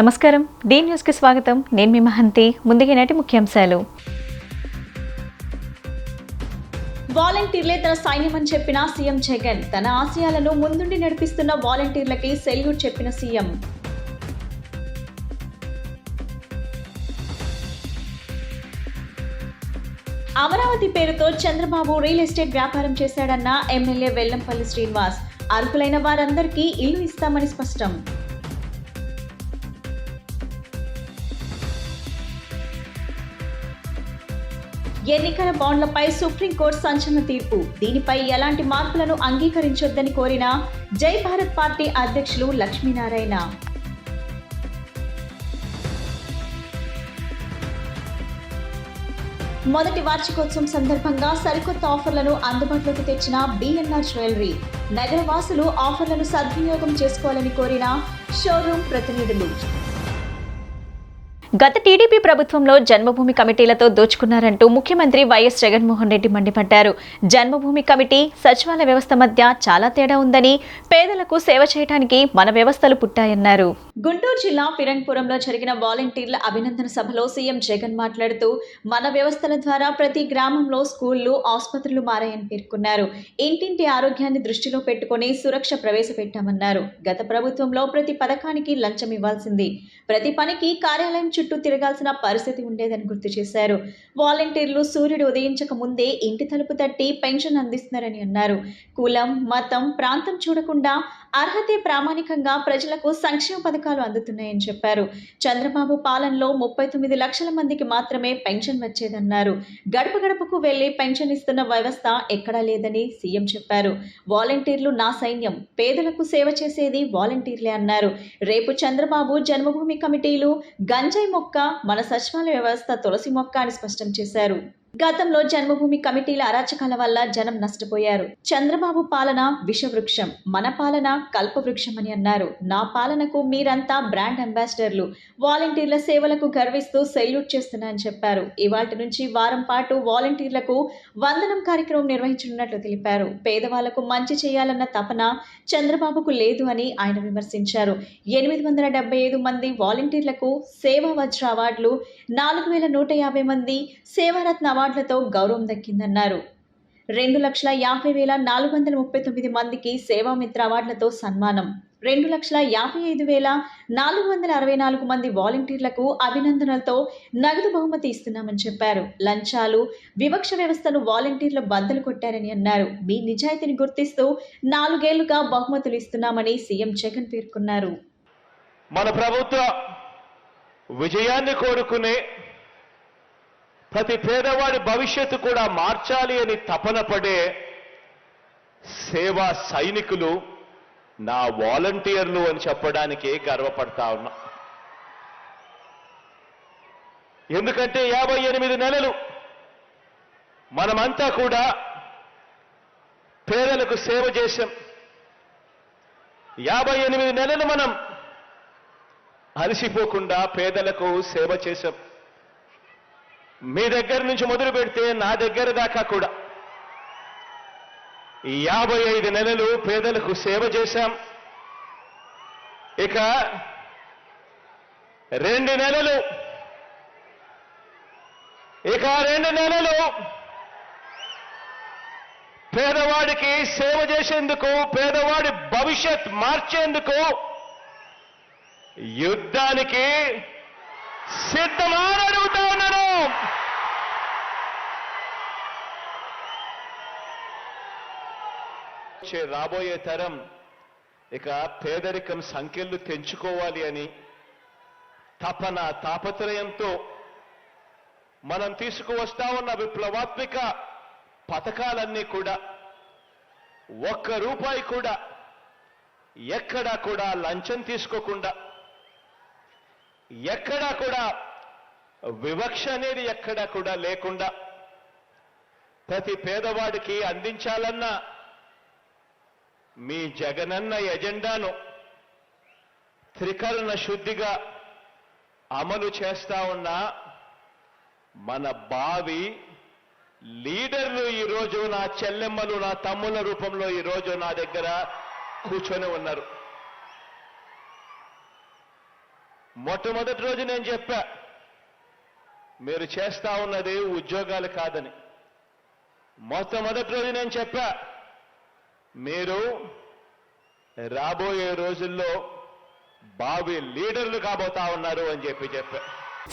నమస్కారం. D news కి స్వాగతం. నేను మీ మహంతి. ముందుగా నాటి ముఖ్యాంశాలు. వాలంటీర్లే తన సైన్యమని చెప్పిన సీఎం జగన్. తన ఆశయాలను ముందుండి నడిపిస్తున్న వాలంటీర్లకి సెల్యూట్ చెప్పిన సీఎం. అమరావతి పేరుతో చంద్రబాబు రియల్ ఎస్టేట్ వ్యాపారం చేశాడన్న ఎమ్మెల్యే వెల్లంపల్లి శ్రీనివాస్. అర్హులైన వారందరికీ ఇల్లు ఇస్తామని స్పష్టం. ఎన్నికల బాండ్లపై సుప్రీంకోర్టు సంచలన తీర్పు. దీనిపై ఎలాంటి మార్పులను అంగీకరించొద్దని కోరిన జై భారత్ పార్టీ అధ్యక్షులు లక్ష్మీనారాయణ. మొదటి వార్షికోత్సవం సందర్భంగా సరికొత్త ఆఫర్లను అందుబాటులోకి తెచ్చిన బిఎన్ఆర్ జ్యువెలరీ. నగరవాసులు ఆఫర్లను సద్వినియోగం చేసుకోవాలని కోరిన షోరూం ప్రతినిధులు. గత టీడీపీ ప్రభుత్వంలో జన్మభూమి కమిటీలతో దోచుకున్నారంటూ ముఖ్యమంత్రి వైఎస్ జగన్మోహన్ రెడ్డి మండిపడ్డారు. జన్మభూమి కమిటీ, సచివాలయ వ్యవస్థ మధ్య చాలా తేడా ఉందని, పేదలకు సేవ చేయడానికి మన వ్యవస్థలు పుట్టాయన్నారు. గుంటూరు జిల్లా ఫిరంగిపురంలో జరిగిన వాలంటీర్ల అభినందన సభలో సీఎం జగన్ మాట్లాడుతూ, మన వ్యవస్థల ద్వారా ప్రతి గ్రామంలో స్కూళ్లు, ఆసుపత్రులు మారాయని పేర్కొన్నారు. ఇంటింటి ఆరోగ్యాన్ని దృష్టిలో పెట్టుకుని సురక్ష ప్రవేశపెట్టామన్నారు. గత ప్రభుత్వంలో ప్రతి పథకానికి లంచం ఇవ్వాల్సింది, ప్రతి పనికి కార్యాలయం చుట్టూ తిరగాల్సిన పరిస్థితి ఉండేదని గుర్తు చేశారు. వాలంటీర్లు సూర్యుడు ఉదయించక ముందే ఇంటి తలుపు తట్టి పెన్షన్ అందిస్తున్నారని అన్నారు. కులం, మతం, ప్రాంతం చూడకుండా అర్హతే ప్రామాణికంగా ప్రజలకు సంక్షేమ పథకాలు అందుతున్నాయని చెప్పారు. చంద్రబాబు పాలనలో 39 లక్షల మందికి మాత్రమే పెన్షన్ వచ్చేదన్నారు. గడప గడపకు వెళ్లి పెన్షన్ ఇస్తున్న వ్యవస్థ ఎక్కడా లేదని సీఎం చెప్పారు. వాలంటీర్లు నా సైన్యం, పేదలకు సేవ చేసేది వాలంటీర్లే అన్నారు. రేపు చంద్రబాబు జన్మభూమి కమిటీలు గంజాయి మొక్క, మన సచివాలయ వ్యవస్థ తులసి మొక్క అని స్పష్టం చేశారు. గతంలో జన్మభూమి కమిటీల అరాచకాల వల్ల జనం నష్టపోయారు. చంద్రబాబు పాలన విషవృక్షం, మన పాలన కల్పవృక్షం అని అన్నారు. నా పాలనకు మీరంతా బ్రాండ్ అంబాసిడర్లు. వాలంటీర్ల సేవలకు గర్విస్తూ సెల్యూట్ చేస్తున్నానని చెప్పారు. ఇవాల్టి నుంచి వారం పాటు వాలంటీర్లకు వందనం కార్యక్రమం నిర్వహించనున్నట్లు తెలిపారు. పేదవాళ్లకు మంచి చేయాలన్న తపన చంద్రబాబుకు లేదు అని ఆయన విమర్శించారు. 875 మంది వాలంటీర్లకు సేవా వజ్ర అవార్డులు, 4150 మంది సేవారత్న అవార్డులతో గౌరవం దక్కిందన్నారు. 2,50,439 మందికి సేవామిత్ర అవార్డులతో సన్మానం, 2,55,464 మంది వాలంటీర్లకు అభినందనలతో నగదు బహుమతి ఇస్తున్నామని చెప్పారు. లంచాలు, వివక్ష వ్యవస్థను వాలంటీర్లు బద్దలు కొట్టారని అన్నారు. మీ నిజాయితీని గుర్తిస్తూ 4 ఏళ్లుగా బహుమతులు ఇస్తున్నామని సీఎం జగన్ పేర్కొన్నారు. మన ప్రభుత్వ విజయాన్ని కోరుకునే ప్రతి పేదవాడి భవిష్యత్తు కూడా మార్చాలి అని తపన పడే సేవా సైనికులు నా వాలంటీర్లు అని చెప్పడానికే గర్వపడతా ఉన్నా. ఎందుకంటే 58 నెలలు మనమంతా కూడా పేదలకు సేవ చేశాం. 58 నెలలు మనం అలసిపోకుండా పేదలకు సేవ చేశాం. మీ దగ్గర నుంచి మొదలు పెడితే నా దగ్గర దాకా కూడా 55 నెలలు పేదలకు సేవ చేశాం. ఇక 2 నెలలు పేదవాడికి సేవ చేసేందుకు, పేదవాడి భవిష్యత్ మార్చేందుకు యుద్ధానికి సిద్ధమా అని అడుగుతా ఉన్నాను. రాబోయే తరం ఇక పేదరికం సంఖ్యలు తెంచుకోవాలి అని తపన, తాపత్రయంతో మనం తీసుకువస్తా ఉన్న విప్లవాత్మక పథకాలన్నీ కూడా ₹1 కూడా ఎక్కడా కూడా లంచం తీసుకోకుండా, ఎక్కడా కూడా వివక్ష అనేది ఎక్కడా కూడా లేకుండా ప్రతి పేదవాడికి అందించాలన్న మీ జగనన్న ఎజెండాను త్రికరణ శుద్ధిగా అమలు చేస్తా ఉన్న మన భావి లీడర్లు ఈరోజు నా చెల్లెమ్మలు, నా తమ్ముల రూపంలో ఈరోజు నా దగ్గర కూర్చొని ఉన్నారు. మొట్టమొదటి రోజు నేను చెప్పా, మీరు చేస్తా ఉన్నది ఉద్యోగాలు కాదని. మొట్టమొదటి రోజు నేను చెప్పా, మీరు రాబోయే రోజుల్లో భావి లీడర్లు కాబోతా ఉన్నారు అని చెప్పా.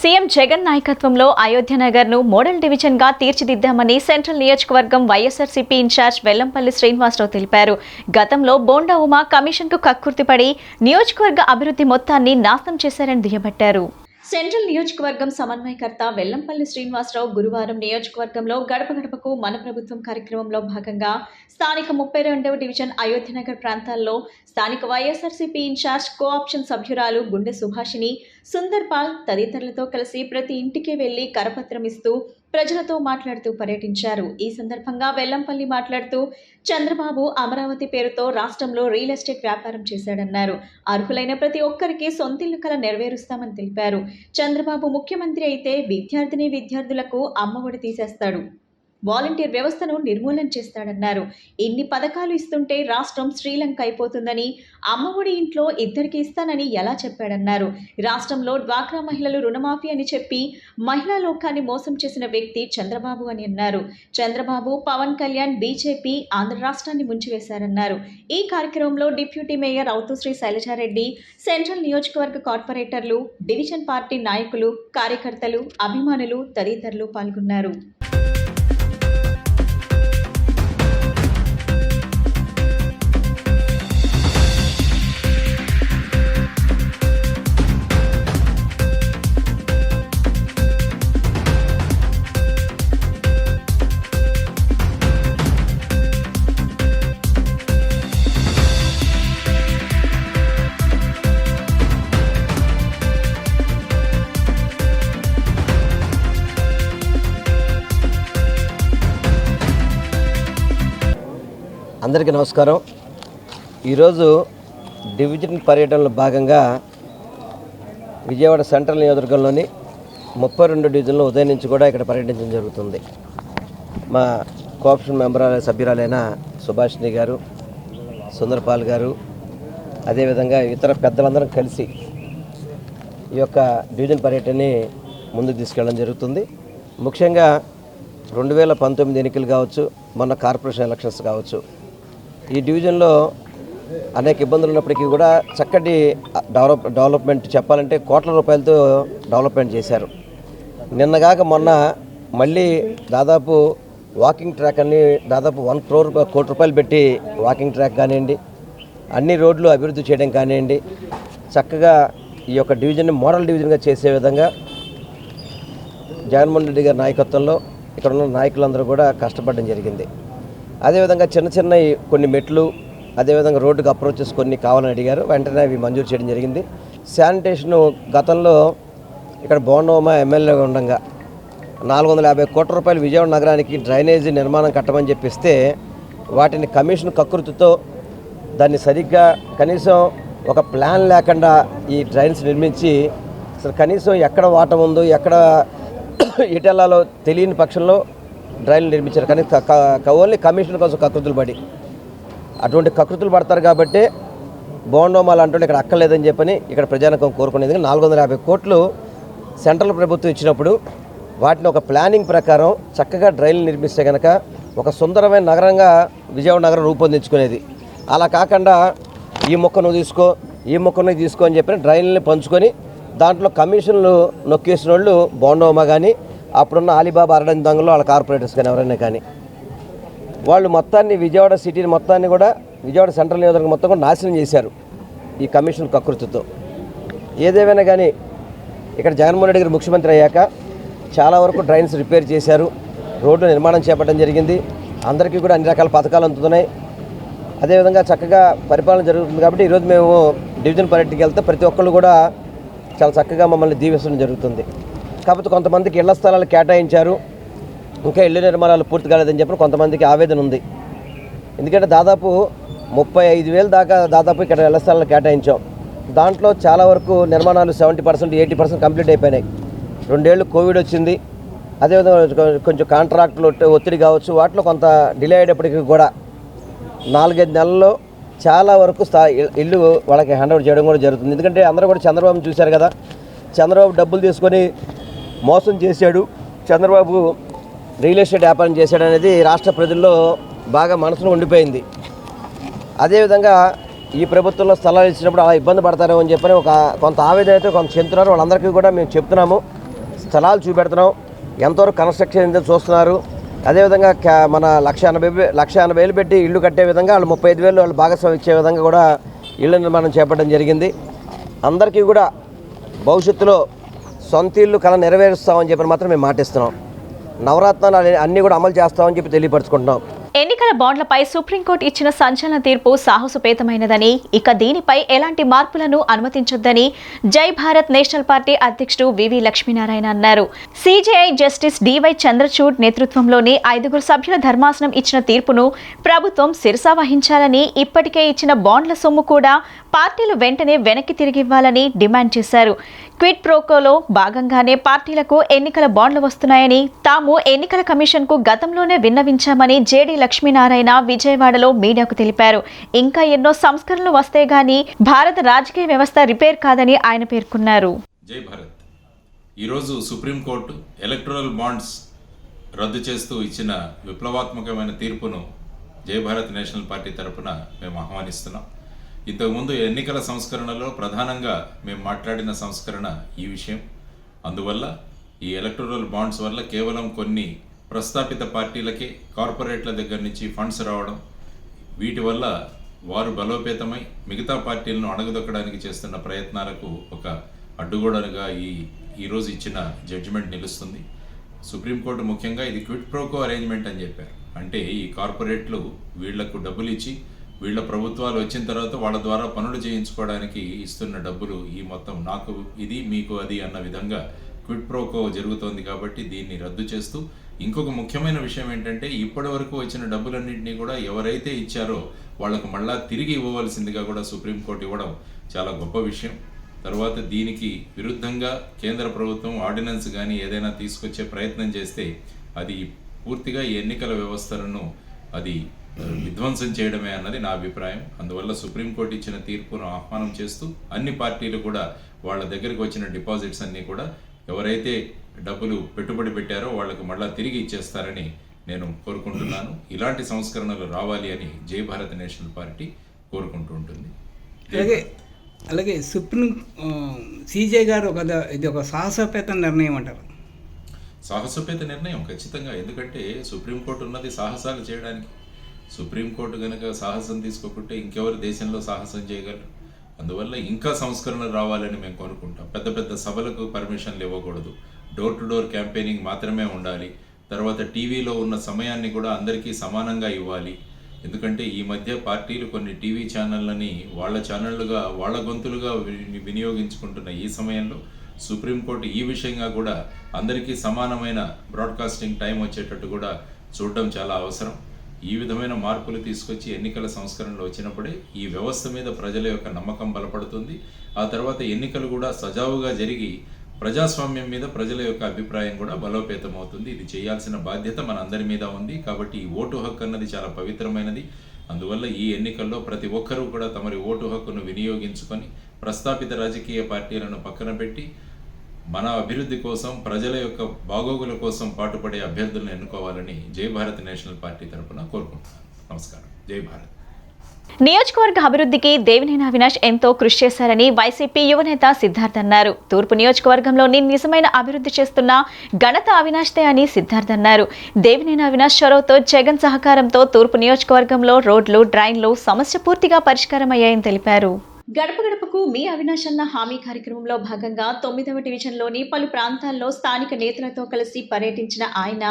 సీఎం జగన్ నాయకత్వంలో అయోధ్యనగర్ ను మోడల్ డివిజన్ గా తీర్చిదిద్దామని సెంట్రల్ నియోజకవర్గం వైఎస్ఆర్సీపీ ఇన్ఛార్జ్ వెల్లంపల్లి శ్రీనివాసరావు తెలిపారు. గతంలో బోండా ఉమా కమిషన్ కు కక్కుర్తిపడి నియోజకవర్గ అభివృద్ధి మొత్తాన్ని నాశనం చేశారని దుయ్యబట్టారు. సెంట్రల్ నియోజకవర్గం సమన్వయకర్త వెల్లంపల్లి శ్రీనివాసరావు గురువారం నియోజకవర్గంలో గడప గడపకు మన ప్రభుత్వం కార్యక్రమంలో భాగంగా స్థానిక 32వ డివిజన్ అయోధ్యనగర్ ప్రాంతాల్లో స్థానిక వైఎస్ఆర్సీపీ ఇన్ఛార్జ్ కోఆప్షన్ సభ్యురాలు గుండె సుభాషిణి, సుందర్ పాల్ తదితరులతో కలిసి ప్రతి ఇంటికి వెళ్లి కరపత్రం ఇస్తూ ప్రజలతో మాట్లాడుతూ పర్యటించారు. ఈ సందర్భంగా వెల్లంపల్లి మాట్లాడుతూ చంద్రబాబు అమరావతి పేరుతో రాష్ట్రంలో రియల్ ఎస్టేట్ వ్యాపారం చేశాడన్నారు. అర్హులైన ప్రతి ఒక్కరికి సొంతిల్లు కల నెరవేరుస్తామని తెలిపారు. చంద్రబాబు ముఖ్యమంత్రి అయితే విద్యార్థులకు అమ్మఒడి తీసేస్తాడు, వాలంటీర్ వ్యవస్థను నిర్మూలన చేస్తాడన్నారు. ఇన్ని పథకాలు ఇస్తుంటే రాష్ట్రం శ్రీలంక అయిపోతుందని, అమ్మఒడి ఇంట్లో ఇద్దరికి ఇస్తానని ఎలా చెప్పాడన్నారు. రాష్ట్రంలో డ్వాక్రా మహిళలు రుణమాఫీ అని చెప్పి మహిళా లోకాన్ని మోసం చేసిన వ్యక్తి చంద్రబాబు అని అన్నారు. చంద్రబాబు, పవన్ కళ్యాణ్, బీజేపీ ఆంధ్ర రాష్ట్రాన్ని ముంచివేశారన్నారు. ఈ కార్యక్రమంలో డిప్యూటీ మేయర్ అవుతుశ్రీ శైలజారెడ్డి, సెంట్రల్ నియోజకవర్గ కార్పొరేటర్లు, డివిజన్ పార్టీ నాయకులు, కార్యకర్తలు, అభిమానులు తదితరులు పాల్గొన్నారు. అందరికీ నమస్కారం. ఈరోజు డివిజన్ పర్యటనలో భాగంగా విజయవాడ సెంట్రల్ నియోజకవర్గంలోని 32 డివిజన్లో ఉదయం నుంచి కూడా ఇక్కడ పర్యటించడం జరుగుతుంది. మా కోఆప్షన్ సభ్యురాలైన సుభాషిణి గారు, సుందర్పాల్ గారు, అదేవిధంగా ఇతర పెద్దలందరం కలిసి ఈ యొక్క డివిజన్ పర్యటనని ముందుకు తీసుకెళ్ళడం జరుగుతుంది. ముఖ్యంగా 2019 ఎన్నికలు కావచ్చు, మొన్న కార్పొరేషన్ ఎలక్షన్స్ కావచ్చు, ఈ డివిజన్లో అనేక ఇబ్బందులు ఉన్నప్పటికీ కూడా చక్కటి డెవలప్మెంట్ చెప్పాలంటే కోట్ల రూపాయలతో డెవలప్మెంట్ చేశారు. నిన్నగాక మొన్న మళ్ళీ దాదాపు వాకింగ్ ట్రాక్ అని దాదాపు 1 కోటి రూపాయలు పెట్టి వాకింగ్ ట్రాక్ కానివ్వండి, అన్ని రోడ్లు అభివృద్ధి చేయడం కానివ్వండి, చక్కగా ఈ యొక్క డివిజన్ని మోడల్ డివిజన్గా చేసే విధంగా జగన్మోహన్ రెడ్డి గారి నాయకత్వంలో ఇక్కడ ఉన్న నాయకులందరూ కూడా కష్టపడడం జరిగింది. అదేవిధంగా చిన్న కొన్ని మెట్లు, అదేవిధంగా రోడ్డుకు అప్రోచెస్ కొన్ని కావాలని అడిగారు. వెంటనే అవి మంజూరు చేయడం జరిగింది. శానిటేషను గతంలో ఇక్కడ బోండోమా ఎమ్మెల్యేగా ఉండగా 450 కోట్ల రూపాయలు విజయవాడ నగరానికి డ్రైనేజీ నిర్మాణం కట్టమని చెప్పిస్తే వాటిని కమిషన్ కకృతితో దాన్ని సరిగ్గా కనీసం ఒక ప్లాన్ లేకుండా ఈ డ్రైన్స్ నిర్మించి అసలు కనీసం ఎక్కడ వాటం ఉందో ఎక్కడ ఇటెల్లాలో తెలియని పక్షంలో డ్రైన్లు నిర్మించారు. కానీ ఓన్లీ కమిషన్ కోసం కకృతులు పడి అటువంటి కకృతులు పడతారు కాబట్టి బోండోమాలు అంటుంటే ఇక్కడ అక్కర్లేదని చెప్పని ఇక్కడ ప్రజానికం కోరుకునేది. 450 కోట్లు సెంట్రల్ ప్రభుత్వం ఇచ్చినప్పుడు వాటిని ఒక ప్లానింగ్ ప్రకారం చక్కగా డ్రైన్లు నిర్మిస్తే కనుక ఒక సుందరమైన నగరంగా విజయవాడ నగరం రూపొందించుకునేది. అలా కాకుండా ఈ మొక్క నువ్వు తీసుకో, ఈ మొక్క నువ్వు తీసుకో అని చెప్పి డ్రైన్లని పంచుకొని దాంట్లో కమిషన్లు నొక్కేసిన వాళ్ళు బోండోమా కానీ అప్పుడున్న అలీబాబా అరడని దొంగలు వాళ్ళ కార్పొరేటర్స్ కానీ ఎవరైనా కానీ వాళ్ళు మొత్తాన్ని విజయవాడ సిటీని మొత్తాన్ని కూడా విజయవాడ సెంట్రల్ నియోజకవర్గం మొత్తం కూడా నాశనం చేశారు ఈ కమిషన్ కకృతితో. ఏదేమైనా కానీ ఇక్కడ జగన్మోహన్ రెడ్డి గారు ముఖ్యమంత్రి అయ్యాక చాలా వరకు డ్రైన్స్ రిపేర్ చేశారు, రోడ్డు నిర్మాణం చేపట్టడం జరిగింది. అందరికీ కూడా అన్ని రకాల పథకాలు అందుతున్నాయి. అదేవిధంగా చక్కగా పరిపాలన జరుగుతుంది. కాబట్టి ఈరోజు మేము డివిజన్ పర్యటనకి వెళ్తే ప్రతి ఒక్కళ్ళు కూడా చాలా చక్కగా మమ్మల్ని దీవించడం జరుగుతుంది. కాకపోతే కొంతమందికి ఇళ్ల స్థలాలు కేటాయించారు, ఇంకా ఇళ్ల నిర్మాణాలు పూర్తి కాలేదని చెప్పి కొంతమందికి ఆవేదన ఉంది. ఎందుకంటే దాదాపు 35,000 దాకా దాదాపు ఇక్కడ ఇళ్ల స్థలాలు కేటాయించాం. దాంట్లో చాలా వరకు నిర్మాణాలు 70%, 80% కంప్లీట్ అయిపోయినాయి. 2 ఏళ్ళు కోవిడ్ వచ్చింది. అదేవిధంగా కొంచెం కాంట్రాక్టులు ఒత్తిడి కావచ్చు, వాటిలో కొంత డిలే అయ్యేటప్పటికీ కూడా 4-5 నెలల్లో చాలా వరకు ఇల్లు వాళ్ళకి హ్యాండ్ ఓవర్ చేయడం కూడా జరుగుతుంది. ఎందుకంటే అందరూ కూడా చంద్రబాబుని చూశారు కదా, చంద్రబాబు డబ్బులు తీసుకొని మోసం చేశాడు, చంద్రబాబు రియల్ ఎస్టేట్ వ్యాపారం చేశాడు అనేది రాష్ట్ర ప్రజల్లో బాగా మనసులో ఉండిపోయింది. అదేవిధంగా ఈ ప్రభుత్వంలో స్థలాలు ఇచ్చినప్పుడు అలా ఇబ్బంది పడతారేమో అని చెప్పని కొంత ఆవేదన అయితే కొంత చెందుతున్నారు. వాళ్ళందరికీ కూడా మేము చెప్తున్నాము, స్థలాలు చూపెడుతున్నాం, ఎంతవరకు కన్స్ట్రక్షన్ ఏంటో చూస్తున్నారు. అదేవిధంగా మన 1,80,000 పెట్టి ఇల్లు కట్టే విధంగా వాళ్ళు 35,000 వాళ్ళు భాగస్వామి ఇచ్చే విధంగా కూడా ఇళ్ళ నిర్మాణం చేపట్టడం జరిగింది. అందరికీ కూడా భవిష్యత్తులో సొంత ఇల్లు కళ నెరవేరుస్తామని చెప్పి మాత్రం మేము మాటిస్తున్నాం. నవరత్నాలు అన్నీ కూడా అమలు చేస్తామని చెప్పి తెలియపరచుకుంటున్నాం. ఎన్నికల బాండ్లపై సుప్రీంకోర్టు ఇచ్చిన సంచలన తీర్పు సాహసోపేతమైనదని, ఇక దీనిపై ఎలాంటి మార్పులను అనుమతించొద్దని జై భారత్ నేషనల్ పార్టీ అధ్యక్షుడు వివి లక్ష్మీనారాయణ అన్నారు. సిజేఐ జస్టిస్ డివై చంద్రచూడ్ నేతృత్వంలోని 5 సభ్యుల ధర్మాసనం ఇచ్చిన తీర్పును ప్రభుత్వం శిరసా వహించాలని, ఇప్పటికే ఇచ్చిన బాండ్ల సొమ్ము కూడా పార్టీలు వెంటనే వెనక్కి తిరిగివ్వాలని డిమాండ్ చేశారు. క్విడ్ ప్రోకోలో భాగంగానే పార్టీలకు ఎన్నికల బాండ్లు వస్తున్నాయని తాము ఎన్నికల కమిషన్కు గతంలోనే విన్నవించామని జేడీ లక్ష్మీనారాయణ విజయవాడలో మీడియాకు తెలిపారు. ఇంకా ఎన్నో సంస్కరణలు వస్తే గానీ భారత రాజకీయ వ్యవస్థ రిపేర్ కాదని ఆయన పేర్కొన్నారు. జై భారత్. ఈరోజు సుప్రీంకోర్టు ఎలక్టరల్ బాండ్స్ రద్దు చేస్తూ ఇచ్చిన విప్లవాత్మకమైన తీర్పును జై భారత్ నేషనల్ పార్టీ తరఫున మేము ఆహ్వానిస్తున్నాం. ఇంతకుముందు ఎన్నికల సంస్కరణలో ప్రధానంగా మేము మాట్లాడిన సంస్కరణ ఈ విషయం. అందువల్ల ఈ ఎలక్టరల్ బాండ్స్ వల్ల కేవలం కొన్ని ప్రస్థాపిత పార్టీలకే కార్పొరేట్ల దగ్గర నుంచి ఫండ్స్ రావడం, వీటి వల్ల వారు బలోపేతమై మిగతా పార్టీలను అణగదొక్కడానికి చేస్తున్న ప్రయత్నాలకు ఒక అడ్డుగోడలుగా ఈరోజు ఇచ్చిన జడ్జిమెంట్ నిలుస్తుంది. సుప్రీంకోర్టు ముఖ్యంగా ఇది క్విడ్ ప్రోకో అరేంజ్మెంట్ అని చెప్పారు. అంటే ఈ కార్పొరేట్లు వీళ్లకు డబ్బులు ఇచ్చి వీళ్ళ ప్రభుత్వాలు వచ్చిన తర్వాత వాళ్ళ ద్వారా పనులు చేయించుకోవడానికి ఇస్తున్న డబ్బులు, ఈ మొత్తం నాకు ఇది మీకు అది అన్న విధంగా క్విడ్ ప్రోకో జరుగుతోంది. కాబట్టి దీన్ని రద్దు చేస్తూ ఇంకొక ముఖ్యమైన విషయం ఏంటంటే, ఇప్పటి వరకు వచ్చిన డబ్బులన్నింటినీ కూడా ఎవరైతే ఇచ్చారో వాళ్లకు మళ్ళా తిరిగి ఇవ్వవలసిందిగా కూడా సుప్రీంకోర్టు ఇవ్వడం చాలా గొప్ప విషయం. తర్వాత దీనికి విరుద్ధంగా కేంద్ర ప్రభుత్వం ఆర్డినెన్స్ కానీ ఏదైనా తీసుకొచ్చే ప్రయత్నం చేస్తే అది పూర్తిగా ఈ ఎన్నికల వ్యవస్థలను అది విధ్వంసం చేయడమే అన్నది నా అభిప్రాయం. అందువల్ల సుప్రీంకోర్టు ఇచ్చిన తీర్పును ఆహ్వానం చేస్తూ అన్ని పార్టీలు కూడా వాళ్ళ దగ్గరికి వచ్చిన డిపాజిట్స్ అన్నీ కూడా ఎవరైతే డబ్బులు పెట్టుబడి పెట్టారో వాళ్లకు మళ్ళా తిరిగి ఇచ్చేస్తారని నేను కోరుకుంటున్నాను. ఇలాంటి సంస్కరణలు రావాలి అని జై భారత్ నేషనల్ పార్టీ కోరుకుంటూ ఉంటుంది. అలాగే సుప్రీం సిజే గారు ఇది ఒక సాహసోపేత నిర్ణయం అంటారు. సాహసోపేత నిర్ణయం ఖచ్చితంగా. ఎందుకంటే సుప్రీంకోర్టు ఉన్నది సాహసాలు చేయడానికి. సుప్రీంకోర్టు కనుక సాహసం తీసుకోకుంటే ఇంకెవరు దేశంలో సాహసం చేయగలరు? అందువల్ల ఇంకా సంస్కరణలు రావాలని మేము కోరుకుంటాం. పెద్ద పెద్ద సభలకు పర్మిషన్లు ఇవ్వకూడదు, డోర్ టు డోర్ క్యాంపెయినింగ్ మాత్రమే ఉండాలి. తర్వాత టీవీలో ఉన్న సమయాన్ని కూడా అందరికీ సమానంగా ఇవ్వాలి. ఎందుకంటే ఈ మధ్య పార్టీలు కొన్ని టీవీ ఛానళ్ళని వాళ్ళ ఛానళ్ళుగా, వాళ్ళ గొంతులుగా వినియోగించుకుంటున్న ఈ సమయంలో సుప్రీంకోర్టు ఈ విషయంగా కూడా అందరికీ సమానమైన బ్రాడ్కాస్టింగ్ టైం వచ్చేటట్టు కూడా చూడడం చాలా అవసరం. ఈ విధమైన మార్పులు తీసుకొచ్చి ఎన్నికల సంస్కరణలు వచ్చినప్పుడే ఈ వ్యవస్థ మీద ప్రజల యొక్క నమ్మకం బలపడుతుంది. ఆ తర్వాత ఎన్నికలు కూడా సజావుగా జరిగి ప్రజాస్వామ్యం మీద ప్రజల యొక్క అభిప్రాయం కూడా బలోపేతం అవుతుంది. ఇది చేయాల్సిన బాధ్యత మన అందరి మీద ఉంది. కాబట్టి ఈ ఓటు హక్కు అన్నది చాలా పవిత్రమైనది. అందువల్ల ఈ ఎన్నికల్లో ప్రతి ఒక్కరూ కూడా తమరి ఓటు హక్కును వినియోగించుకొని ప్రస్థాపిత రాజకీయ పార్టీలను పక్కన పెట్టి మన అభివృద్ధి కోసం, ప్రజల యొక్క బాగోగుల కోసం పాటుపడే అభ్యర్థులను ఎన్నుకోవాలని జై భారత్ నేషనల్ పార్టీ తరఫున కోరుకుంటున్నాను. నమస్కారం. జై భారత్. నియోజకవర్గ అభివృద్ధికి దేవినేని అవినాష్ ఎంతో కృషి చేశారని వైసీపీ యువనేత సిద్ధార్థ్ అన్నారు. తూర్పు నియోజకవర్గంలోని నిజమైన అభివృద్ధి చేస్తున్న ఘనత అవినాష్దే అని సిద్ధార్థ్ అన్నారు. దేవినేని అవినాష్ చొరవతో, జగన్ సహకారంతో తూర్పు నియోజకవర్గంలో రోడ్లు, డ్రైన్లు సమస్య పూర్తిగా పరిష్కారమయ్యాయని తెలిపారు. గడప గడపకు మీ అవినాష్ అన్న హామీ కార్యక్రమంలో భాగంగా 9వ డివిజన్లోని పలు ప్రాంతాల్లో స్థానిక నేతలతో కలిసి పర్యటించిన ఆయన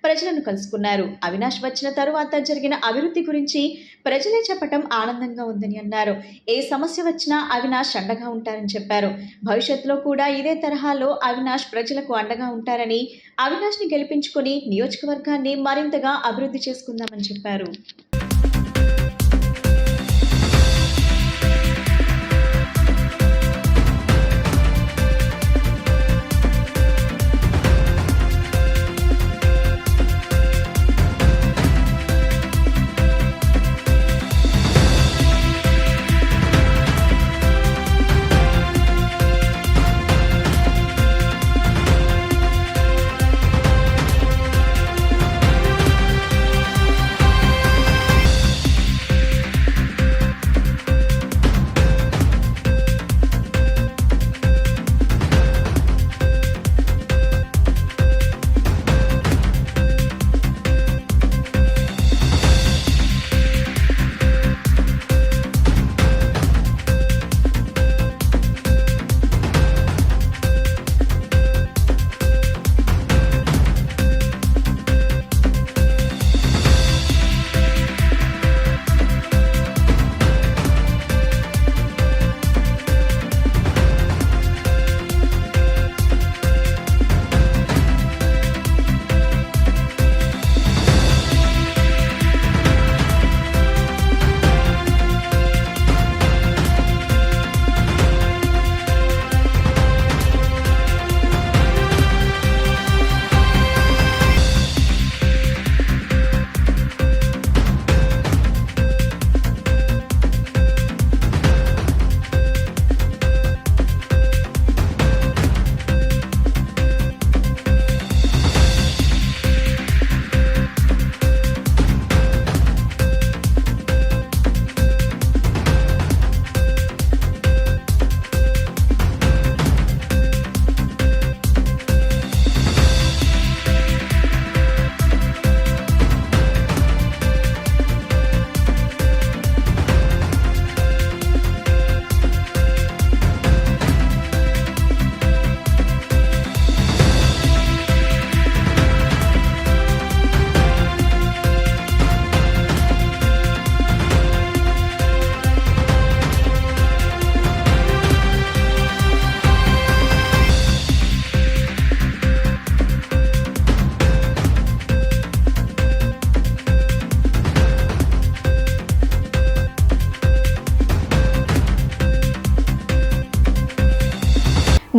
ప్రజలను కలుసుకున్నారు. అవినాష్ వచ్చిన తరువాత జరిగిన అభివృద్ధి గురించి ప్రజలే చెప్పటం ఆనందంగా ఉందని అన్నారు. ఏ సమస్య వచ్చినా అవినాష్ అండగా ఉంటారని చెప్పారు. భవిష్యత్తులో కూడా ఇదే తరహాలో అవినాష్ ప్రజలకు అండగా ఉంటారని, అవినాష్ని గెలిపించుకుని నియోజకవర్గాన్ని మరింతగా అభివృద్ధి చేసుకుందామని చెప్పారు.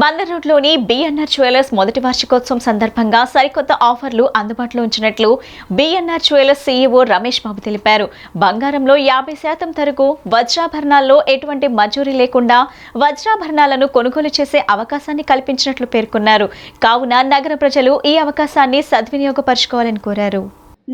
బందర్ రోడ్లోని బిఎన్ఆర్ జ్యువెలర్స్ మొదటి వార్షికోత్సవం సందర్భంగా సరికొత్త ఆఫర్లు అందుబాటులో ఉంచినట్లు BNR jewellers CEO Ramesh Babu తెలిపారు. బంగారంలో 50% తరుగు, వజ్రాభరణాల్లో ఎటువంటి మంజూరీ లేకుండా వజ్రాభరణాలను కొనుగోలు చేసే అవకాశాన్ని కల్పించినట్లు పేర్కొన్నారు. కావున నగర ప్రజలు ఈ అవకాశాన్ని సద్వినియోగపరచుకోవాలని కోరారు.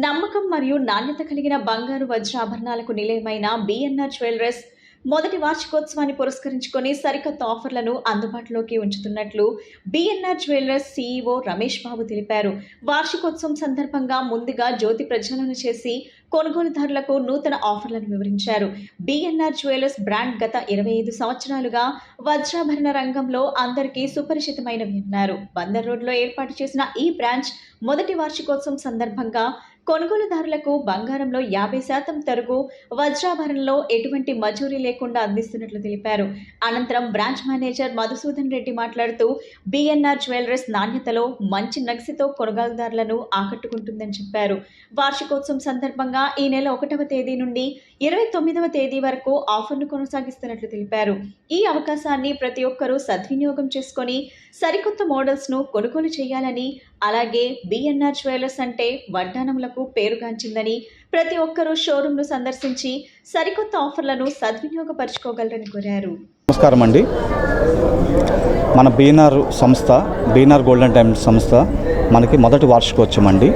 నమ్మకం మరియు నాణ్యత కలిగిన బంగారు వజ్రాభరణాలకు నిలయమైన బిఎన్ఆర్ జ్యువెలర్స్ మొదటి వార్షికోత్సవాన్ని పురస్కరించుకొని సరికొత్త ఆఫర్లను అందుబాటులోకి ఉంచుతున్నట్లు BNR jewellers CEO Ramesh Babu తెలిపారు. వార్షికోత్సవం సందర్భంగా ముందుగా జ్యోతి ప్రజ్వలన చేసి కొనుగోలుదారులకు నూతన ఆఫర్లను వివరించారు. బిఎన్ఆర్ జ్యువెలర్స్ బ్రాండ్ గత 25 సంవత్సరాలుగా వజ్రాభరణ రంగంలో అందరికీ సుపరిచితమైనవి అన్నారు. బందర్ రోడ్లో ఏర్పాటు చేసిన ఈ బ్రాంచ్ మొదటి వార్షికోత్సవం సందర్భంగా కొనుగోలుదారులకు బంగారంలో 50% తరుగు, వజ్రాభరణంలో ఎటువంటి మజూరీ లేకుండా అందిస్తున్నట్లు తెలిపారు. అనంతరం బ్రాంచ్ మేనేజర్ మధుసూదన్ రెడ్డి మాట్లాడుతూ బిఎన్ఆర్ జ్యువెలర్స్ నాణ్యతలో మంచి నగసితో కొనుగోలుదారులను ఆకట్టుకుంటుందని చెప్పారు. వార్షికోత్సవం సందర్భంగా ఈ నెల 1వ తేదీ నుండి 29వ తేదీ వరకు ఆఫర్ను కొనసాగిస్తున్నట్లు తెలిపారు. ఈ అవకాశాన్ని ప్రతి ఒక్కరూ సద్వినియోగం చేసుకొని సరికొత్త మోడల్స్ను కొనుగోలు చేయాలని, అలాగే బిఎన్ఆర్ జ్యువెలర్స్ అంటే వడ్డానములకు పేరుగాంచిందని ప్రతి ఒక్కరూ షోరూంను సందర్శించి సరికొత్త ఆఫర్లను సద్వినియోగపరచుకోగలరని కోరారు. నమస్కారం అండి. మన బిఎన్ఆర్ సంస్థ, బిఎన్ఆర్ గోల్డ్ అండ్ డైమండ్స్ సంస్థ మనకి మొదటి వార్షికోత్సవం అండి.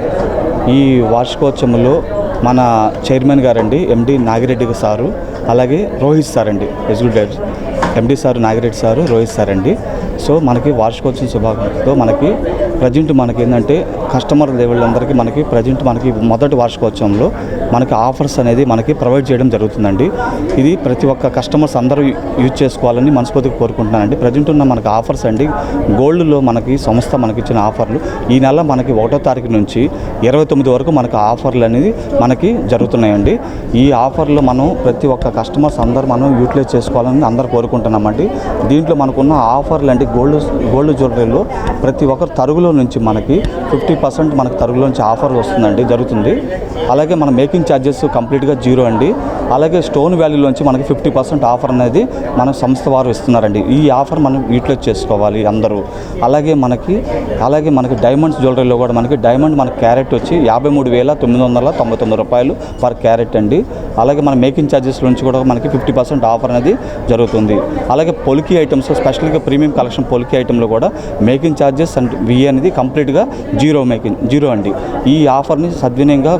ఈ వార్షికోత్సవంలో మన చైర్మన్ గారండి ఎండి నాగిరెడ్డి సారు, అలాగే రోహిత్ సార్ అండి, executive MD sir Nagireddy sir, Rohit sir అండి. సో మనకి వార్షికోత్సవం శుభాకాంక్షలతో మనకి ప్రజెంట్ మనకి ఏంటంటే కస్టమర్ లెవెల్లందరికీ మనకి ప్రజెంట్ మనకి మొదటి వార్షికోత్సవంలో మనకి ఆఫర్స్ అనేది మనకి ప్రొవైడ్ చేయడం జరుగుతుందండి. ఇది ప్రతి ఒక్క కస్టమర్స్ అందరూ యూజ్ చేసుకోవాలని మనస్ఫూర్తిగా కోరుకుంటున్నానండి. ప్రజెంట్ ఉన్న మనకి ఆఫర్స్ అండి, గోల్డ్లో మనకి సంస్థ మనకి ఇచ్చిన ఆఫర్లు ఈ నెల మనకి 1వ తారీఖు నుంచి 29 వరకు మనకి ఆఫర్లు అనేది మనకి జరుగుతున్నాయండి. ఈ ఆఫర్లో మనం ప్రతి ఒక్క కస్టమర్స్ అందరూ మనం యూటిలైజ్ చేసుకోవాలని అందరూ కోరుకుంటున్నామండి. దీంట్లో మనకున్న ఆఫర్లు అంటే గోల్డ్ జ్యువెలరీలో ప్రతి ఒక్కరు తరుగులో నుంచి మనకి 50% మనకి తరుగులో నుంచి ఆఫర్ వస్తుందండి, జరుగుతుంది. అలాగే మన మేకింగ్ ఛార్జెస్ కంప్లీట్గా 0 అండి. అలాగే స్టోన్ వాల్యూలోంచి మనకి 50% ఆఫర్ అనేది మన సంస్థ వారు ఇస్తున్నారండి. ఈ ఆఫర్ మనం యూటిలైజ్ చేసుకోవాలి అందరూ. అలాగే మనకి డైమండ్స్ జ్యువెలరీలో కూడా మనకి డైమండ్ మన క్యారెట్ వచ్చి 53,999 రూపాయలు పర్ క్యారెట్ అండి. అలాగే మన మేకింగ్ ఛార్జెస్ నుంచి కూడా మనకి 50% ఆఫర్ అనేది జరుగుతుంది. అలాగే పొలికి ఐటమ్స్, స్పెషల్గా ప్రీమియం కలెక్షన్ పొలికి ఐటెంలో కూడా మేకింగ్ ఛార్జెస్ అండ్ విఏ అనేది కంప్లీట్గా 0 అండి. ఈ ఆఫర్ని సద్వినియోగంగా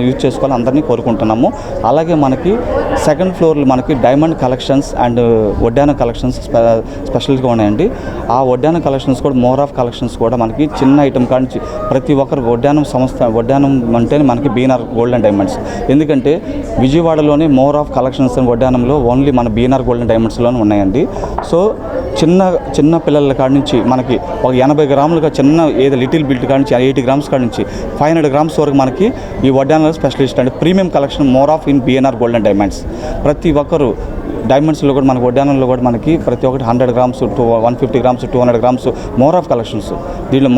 యూజ్ చేసుకోవాలని అందరినీ కోరుకుంటున్నాము. అలాగే మనకి సెకండ్ ఫ్లోర్లో మనకి డైమండ్ కలెక్షన్స్ అండ్ వడ్డానం కలెక్షన్స్ స్పెషల్గా ఉన్నాయండి. ఆ వడ్డానం కలెక్షన్స్ కూడా మోర్ ఆఫ్ కలెక్షన్స్ కూడా మనకి చిన్న ఐటమ్ కానించి ప్రతి ఒక్కరు వడ్డానం అంటేనే మనకి బిఎన్ఆర్ గోల్డ్ అండ్ డైమండ్స్. ఎందుకంటే విజయవాడలోనే మోర్ ఆఫ్ కలెక్షన్స్ అండ్ వడ్డానంలో ఓన్లీ మన బిఎన్ఆర్ గోల్డ్ అండ్ డైమండ్స్లోనే ఉన్నాయండి. సో చిన్న పిల్లల కాడి నుంచి మనకి ఒక 80 గ్రాములుగా చిన్న ఏదో లిటిల్ బిల్ట్ కాడి నుంచి 80 గ్రామ్స్ కాడి నుంచి 500 గ్రామ్స్ వరకు మనకి ఈ వడ్డానాల స్పెషలిస్ట్ అంటే premium collection more of in BNR gold and diamonds. ప్రతి ఒక్కరు డైమండ్స్లో కూడా మనకి వడ్డానంలో కూడా మనకి ప్రతి ఒక్కటి 100 grams 150 grams 200 grams more of collections. దీంట్లో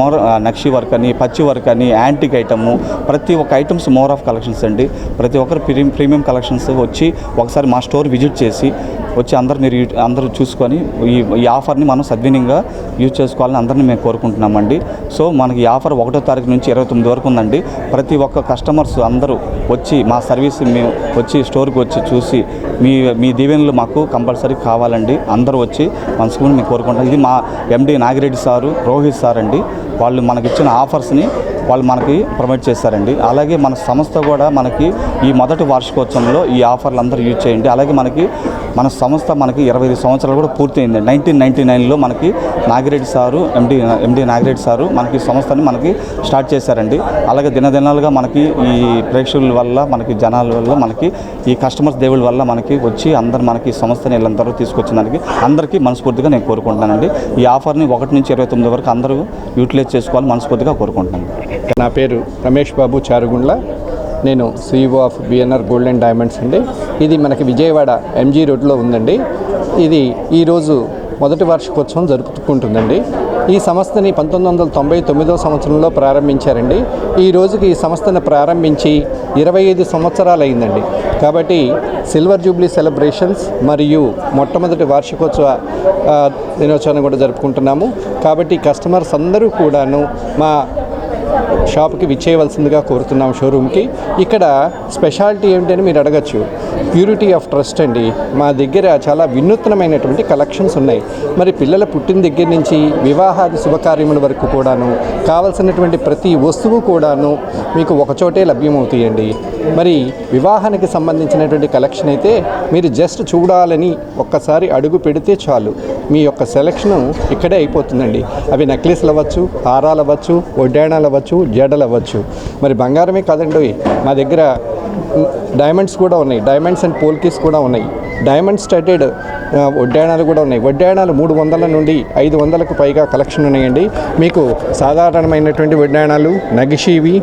నక్షి వర్క్ అని, పచ్చి వర్క్ అని, యాంటిక్ ఐటము, ప్రతి ఒక్క ఐటమ్స్ మోర్ ఆఫ్ కలెక్షన్స్ అండి. ప్రతి ఒక్కరు ప్రీమియం కలెక్షన్స్ వచ్చి ఒకసారి మా స్టోర్ విజిట్ చేసి వచ్చి అందరూ చూసుకొని ఈ ఆఫర్ని మనం సద్వినియోగంగా యూజ్ చేసుకోవాలని అందరినీ మేము కోరుకుంటున్నామండి. సో మనకి ఈ ఆఫర్ 1వ తారీఖు నుంచి 29 వరకు ఉందండి. ప్రతి ఒక్క కస్టమర్స్ అందరూ వచ్చి మా సర్వీస్ మేము వచ్చి స్టోర్కి వచ్చి చూసి మీ దీవెనలు మాకు కంపల్సరీ కావాలండి. అందరూ వచ్చి మనసుకుని మేము కోరుకుంటాం. ఇది మా ఎండి నాగిరెడ్డి సారు, రోహిత్ సార్ అండి. వాళ్ళు మనకిచ్చిన ఆఫర్స్ని వాళ్ళు మనకి ప్రొవైడ్ చేస్తారండి. అలాగే మన సంస్థ కూడా మనకి ఈ మొదటి వార్షికోత్సవంలో ఈ ఆఫర్లు అందరూ యూజ్ చేయండి. అలాగే మన సంస్థ మనకి 25 సంవత్సరాలు కూడా పూర్తయింది. 1999లో మనకి నాగిరెడ్డి సారు ఎండి నాగిరెడ్డి సారు మనకి సంస్థని మనకి స్టార్ట్ చేశారండి. అలాగే దినదినాలుగా మనకి ఈ ప్రేక్షకుల వల్ల మనకి జనాల వల్ల మనకి ఈ కస్టమర్స్ దేవుళ్ళ వల్ల మనకి వచ్చి అందరు మనకి సంస్థని వీళ్ళందరూ తీసుకొచ్చినందుకు అందరికీ మనస్ఫూర్తిగా నేను కోరుకుంటున్నానండి. ఈ ఆఫర్ని 1 నుంచి 29 వరకు అందరూ యూటిలైజ్ చేసుకోవాలని మనస్ఫూర్తిగా కోరుకుంటున్నాను. నా పేరు రమేష్ బాబు చారుగుండ్ల. నేను CEO of BNR gold and diamonds అండి. ఇది మనకి విజయవాడ ఎంజీ రోడ్లో ఉందండి. ఇది ఈరోజు మొదటి వార్షికోత్సవం జరుపుకుంటుందండి. ఈ సంస్థని 1999వ సంవత్సరంలో ప్రారంభించారండి. ఈ రోజుకి ఈ సంస్థను ప్రారంభించి 25 సంవత్సరాలు అయిందండి. కాబట్టి సిల్వర్ జూబ్లీ సెలబ్రేషన్స్ మరియు మొట్టమొదటి వార్షికోత్సవ దినోత్సవాన్ని కూడా జరుపుకుంటున్నాము. కాబట్టి కస్టమర్స్ అందరూ కూడాను మా షాప్కి విచ్చేయవలసిందిగా కోరుతున్నాం షోరూమ్కి. ఇక్కడ స్పెషాలిటీ ఏమిటని మీరు అడగచ్చు. ప్యూరిటీ ఆఫ్ ట్రస్ట్ అండి. మా దగ్గర చాలా వినూత్నమైనటువంటి కలెక్షన్స్ ఉన్నాయి. మరి పిల్లల పుట్టిన దగ్గర నుంచి వివాహాది శుభకార్యముల వరకు కూడాను కావలసినటువంటి ప్రతి వస్తువు కూడాను మీకు ఒకచోటే లభ్యమవుతాయండి. మరి వివాహానికి సంబంధించినటువంటి కలెక్షన్ అయితే మీరు జస్ట్ చూడాలని ఒక్కసారి అడుగు పెడితే చాలు, మీ యొక్క సెలెక్షన్ ఇక్కడే అయిపోతుందండి. అవి నెక్లెస్లు అవ్వచ్చు, హారాలు అవ్వచ్చు, వడ్డాణాలు అవ్వచ్చు, జడలు అవ్వచ్చు. మరి బంగారమే కాదండి, మా దగ్గర డైమండ్స్ కూడా ఉన్నాయి. డైమండ్స్ అండ్ పోల్కీస్ కూడా ఉన్నాయి. డైమండ్ స్టడెడ్ వడ్డాణాలు కూడా ఉన్నాయి. వడ్డాణాలు 300 నుండి 500కు పైగా కలెక్షన్ ఉన్నాయండి. మీకు సాధారణమైనటువంటి వడ్డాణాలు, నగిషివి,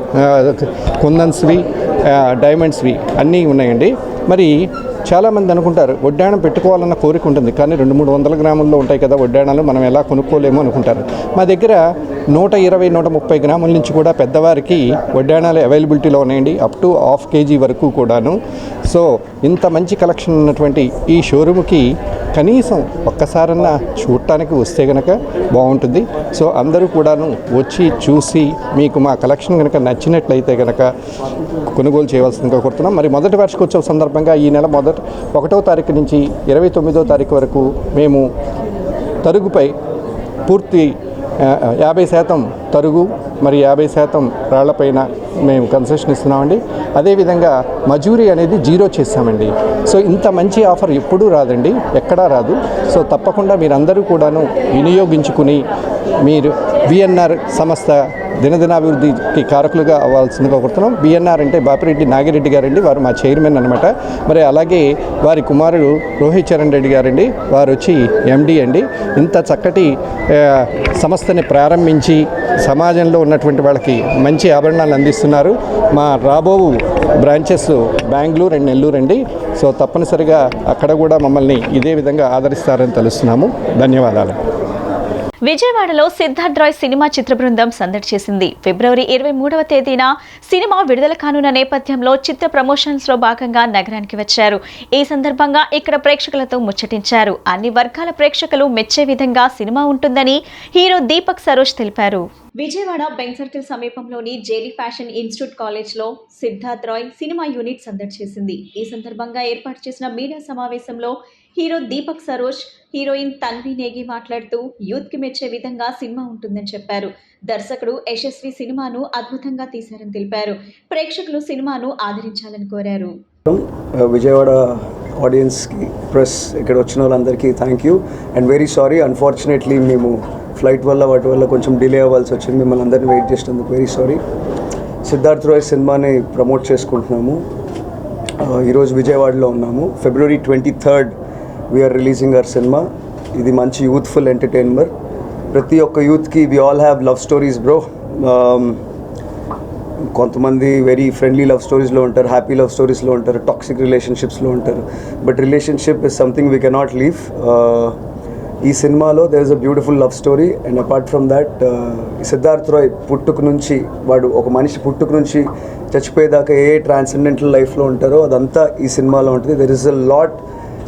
కుందన్స్వి, డైమండ్స్వి అన్నీ ఉన్నాయండి. మరి చాలామంది అనుకుంటారు వడ్డాణం పెట్టుకోవాలన్న కోరిక ఉంటుంది, కానీ 200-300 గ్రాముల్లో ఉంటాయి కదా వడ్డాణాలు, మనం ఎలా కొనుక్కోలేమో అనుకుంటారు. మా దగ్గర 120-130 గ్రాముల నుంచి కూడా పెద్దవారికి వడ్డాణాలు అవైలబిలిటీలో ఉన్నాయండి, అప్ టు ½ kg వరకు కూడాను. సో ఇంత మంచి కలెక్షన్ ఉన్నటువంటి ఈ షోరూమ్కి కనీసం ఒక్కసారన్నా చూడటానికి వస్తే కనుక బాగుంటుంది. సో అందరూ కూడాను వచ్చి చూసి మీకు మా కలెక్షన్ కనుక నచ్చినట్లయితే కనుక కొనుగోలు చేయవలసిందిగా కోరుతున్నాం. మరి మొదటి వార్షికోత్సవ సందర్భంగా ఈ నెల 1వ తారీఖు నుంచి 29వ తారీఖు వరకు మేము తరుగుపై పూర్తి 50% తరుగు మరి 50% రాళ్లపైన మేము కన్సెషన్ ఇస్తున్నామండి. అదేవిధంగా మజూరీ అనేది 0 చేస్తామండి. సో ఇంత మంచి ఆఫర్ ఎప్పుడూ రాదండి, ఎక్కడా రాదు. సో తప్పకుండా మీరందరూ కూడాను వినియోగించుకుని మీరు బిఎన్ఆర్ సంస్థ దినదినాభివృద్ధికి కారకులుగా అవ్వాల్సిందిగా కోరుతున్నాం. బిఎన్ఆర్ అంటే బాపిరెడ్డి నాగిరెడ్డి గారండి, వారు మా చైర్మన్ అనమాట. మరి అలాగే వారి కుమారుడు రోహిత్ చరణ్ రెడ్డి గారండి, వారు వచ్చి ఎండి అండి. ఇంత చక్కటి సంస్థని ప్రారంభించి సమాజంలో ఉన్నటువంటి వాళ్ళకి మంచి ఆభరణాలు అందిస్తున్నారు. మా రాబో బ్రాంచెస్ బెంగళూరు అండ్ నెల్లూరు అండి. సో తప్పనిసరిగా అక్కడ కూడా మమ్మల్ని ఇదే విధంగా ఆదరిస్తారని తెలుస్తున్నాము. ధన్యవాదాలు. విజయవాడలో సిద్ధార్థ్ రాయ్ సినిమా చిత్ర బృందం సందడి చేసింది. ఫిబ్రవరి 23వ తేదీన సినిమా విడుదల కానున్న నేపథ్యంలో చిత్ర ప్రమోషన్స్ లో భాగంగా నగరానికి వచ్చారు. ఈ సందర్భంగా ఇక్కడ ప్రేక్షకులతో ముచ్చటించారు. అన్ని వర్గాల ప్రేక్షకులు మెచ్చే విధంగా సినిమా ఉంటుందని హీరో దీపక్ సరోజ్ తెలిపారు. విజయవాడ బెంక్ సర్కిల్ సమీపంలోని జేడీ ఫ్యాషన్ ఇన్స్టిట్యూట్ కాలేజ్లో సిద్ధార్థ్ రాయ్ సినిమా యూనిట్ సందడి చేసింది. ఈ సందర్భంగా ఏర్పాటు చేసిన మీడియా సమావేశంలో హీరో దీపక్ సరోజ్, హీరోయిన్ తన్వి నేగి మాట్లాడుతూ యూత్ కి మెచ్చే విధంగా సినిమా ఉంటుందని చెప్పారు. దర్శకుడు యశస్వి సినిమాను అద్భుతంగా తీశారని తెలిపారు. ప్రేక్షకులు సినిమాను ఆదరించాలని కోరారు. విజయవాడ ఆడియన్స్కి, ప్రెస్, ఇక్కడ వచ్చిన వాళ్ళందరికీ thank you and very sorry. Unfortunately మేము ఫ్లైట్ వల్ల వాటి వల్ల కొంచెం డిలే అవ్వాల్సి వచ్చింది. మిమ్మల్ని అందరినీ వెయిట్ చేసినందుకు వెరీ సారీ. సిద్ధార్థ్ రాయ్ సినిమాని ప్రమోట్ చేసుకుంటున్నాము. ఈరోజు విజయవాడలో ఉన్నాము. February 23rd we are releasing our cinema. ఇది మంచి యూత్ఫుల్ ఎంటర్టైనర్. ప్రతి ఒక్క యూత్కి we all have love stories bro. కొంతమంది వెరీ ఫ్రెండ్లీ లవ్ స్టోరీస్లో ఉంటారు, హ్యాపీ లవ్ స్టోరీస్లో ఉంటారు, టాక్సిక్ రిలేషన్షిప్స్లో ఉంటారు. But relationship is something we cannot leave. ఈ సినిమాలో there is a beautiful love story and apart from that Siddharth Roy పుట్టుక నుంచి, వాడు ఒక మనిషి పుట్టుక నుంచి చచ్చిపోయేదాకా ఏ ట్రాన్సెండెంటల్ లైఫ్లో ఉంటారో అదంతా ఈ సినిమాలో ఉంటుంది. దెర్ ఇస్ అ లాట్,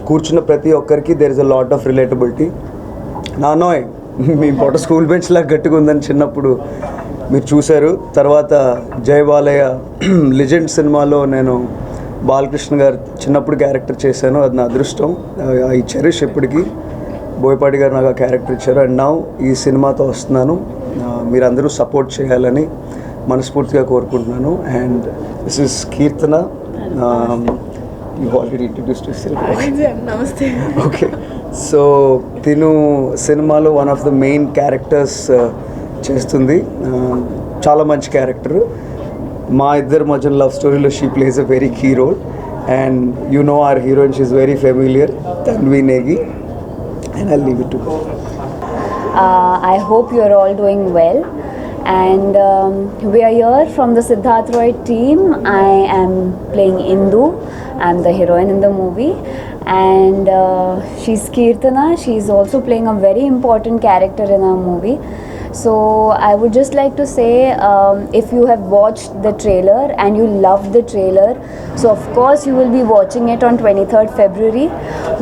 కూర్చున్న ప్రతి ఒక్కరికి there is a lot of relatability. నానోయ్ మీ పొట్ట స్కూల్ బెంచ్ లాగా గట్టిగా ఉందని చిన్నప్పుడు మీరు చూశారు. తర్వాత జై బాలయ్య లెజెండ్ సినిమాలో నేను బాలకృష్ణ గారు చిన్నప్పుడు క్యారెక్టర్ చేశాను. అది నా అదృష్టం. ఈ చెరిష్ ఎప్పటికీ బోయపాటి గారు నాకు ఆ క్యారెక్టర్ ఇచ్చారు. అండ్ నౌ ఈ సినిమాతో వస్తున్నాను. మీరందరూ సపోర్ట్ చేయాలని మనస్ఫూర్తిగా కోరుకుంటున్నాను. And this is Keerthana. You already introduced yourself. Namaste. Okay. So, Tinu సినిమాలో one of the main characters చేస్తుంది. చాలా మంచి క్యారెక్టర్. మా ఇద్దరి మధ్య లవ్ స్టోరీలో she plays a very key role. And you know our heroine, she is very familiar, Tanvi Negi. And I'll leave it to her. I hope you are all doing well. And we are here from the Siddharth Roy team. I am playing Indu. I'm the heroine in the movie. And she's Kirtana. She's also playing a very important character in our movie. So I would just like to say, if you have watched the trailer and you loved the trailer, so of course you will be watching it on 23rd February.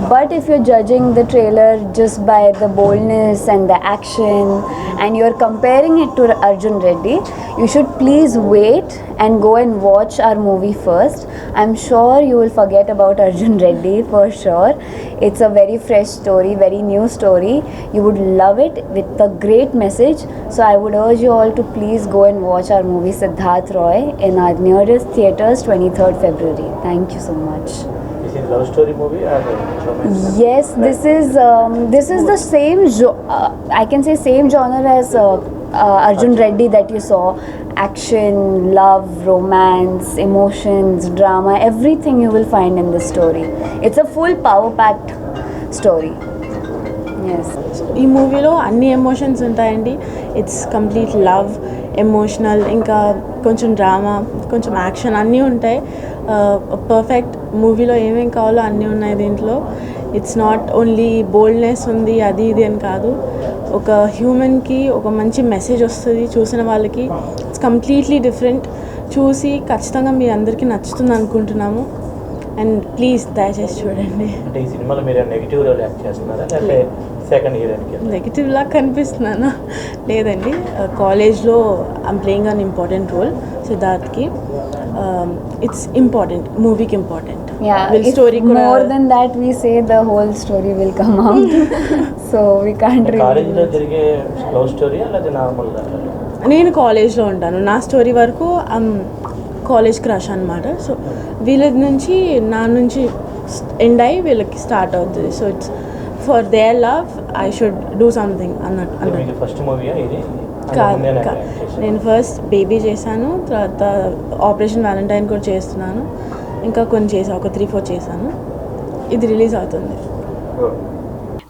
But if you're judging the trailer just by the boldness and the action and you're comparing it to Arjun Reddy, you should please wait and go and watch our movie first. I'm sure you will forget about Arjun Reddy for sure. It's a very fresh story, very new story. You would love it with a great message. So I would urge you all to please go and watch our movie Siddharth Roy in our nearest theatres 23rd February. Thank you so much. Is it a love story movie or romance? Yes, this is the same I can say same genre as Arjun Reddy that you saw. Action, love, romance, emotions, drama, everything you will find in this story. It's a full power-packed story. Yes. ఈ మూవీలో అన్ని emotions ఉంటాయండి. It's complete love, emotional, ఇంకా కొంచెం drama, కొంచెం action అన్నీ ఉంటాయి. Perfect మూవీలో ఏమేం కావాలో అన్నీ ఉన్నాయి దీంట్లో. ఇట్స్ నాట్ ఓన్లీ బోల్డ్నెస్ ఉంది అది ఇది అని కాదు, ఒక హ్యూమన్కి ఒక మంచి మెసేజ్ వస్తుంది చూసిన వాళ్ళకి. It's completely different. చూసి ఖచ్చితంగా మీ అందరికీ నచ్చుతుంది అనుకుంటున్నాము. అండ్ ప్లీజ్ దయచేసి చూడండి. అంటే ఈ సినిమాలో మీరు నెగిటివ్ రోల్ యాక్ట్ చేస్తున్నారా లేకపోతే సెకండ్ హీరోయిన్కి? నెగిటివ్ లా కనిపిస్తున్నానా? లేదండి, కాలేజ్లో I'm playing an important role సిద్ధార్థ్కి. ఇట్స్ ఇంపార్టెంట్, మూవీకి important. Story more than that we say the whole story will come out. So we can't really. కాలేజ్లో జరిగే లవ్ స్టోరీ లేదా నార్మల్? నేను కాలేజ్లో ఉంటాను. నా స్టోరీ వరకు కాలేజ్ క్రష్ అనమాట. సో వీళ్ళ నుంచి నా నుంచి ఎండ్ అయ్యి వీళ్ళకి స్టార్ట్ అవుతుంది. So it's for their love I should do something అన్నట్టు. ఫస్ట్ మూవీయా ఇది? కాదు, నేను ఫస్ట్ బేబీ చేశాను, తర్వాత ఆపరేషన్ వ్యాలంటైన్ కూడా చేస్తున్నాను, ఇంకా కొన్ని చేసాను, ఒక 3-4 చేశాను. ఇది రిలీజ్ అవుతుంది.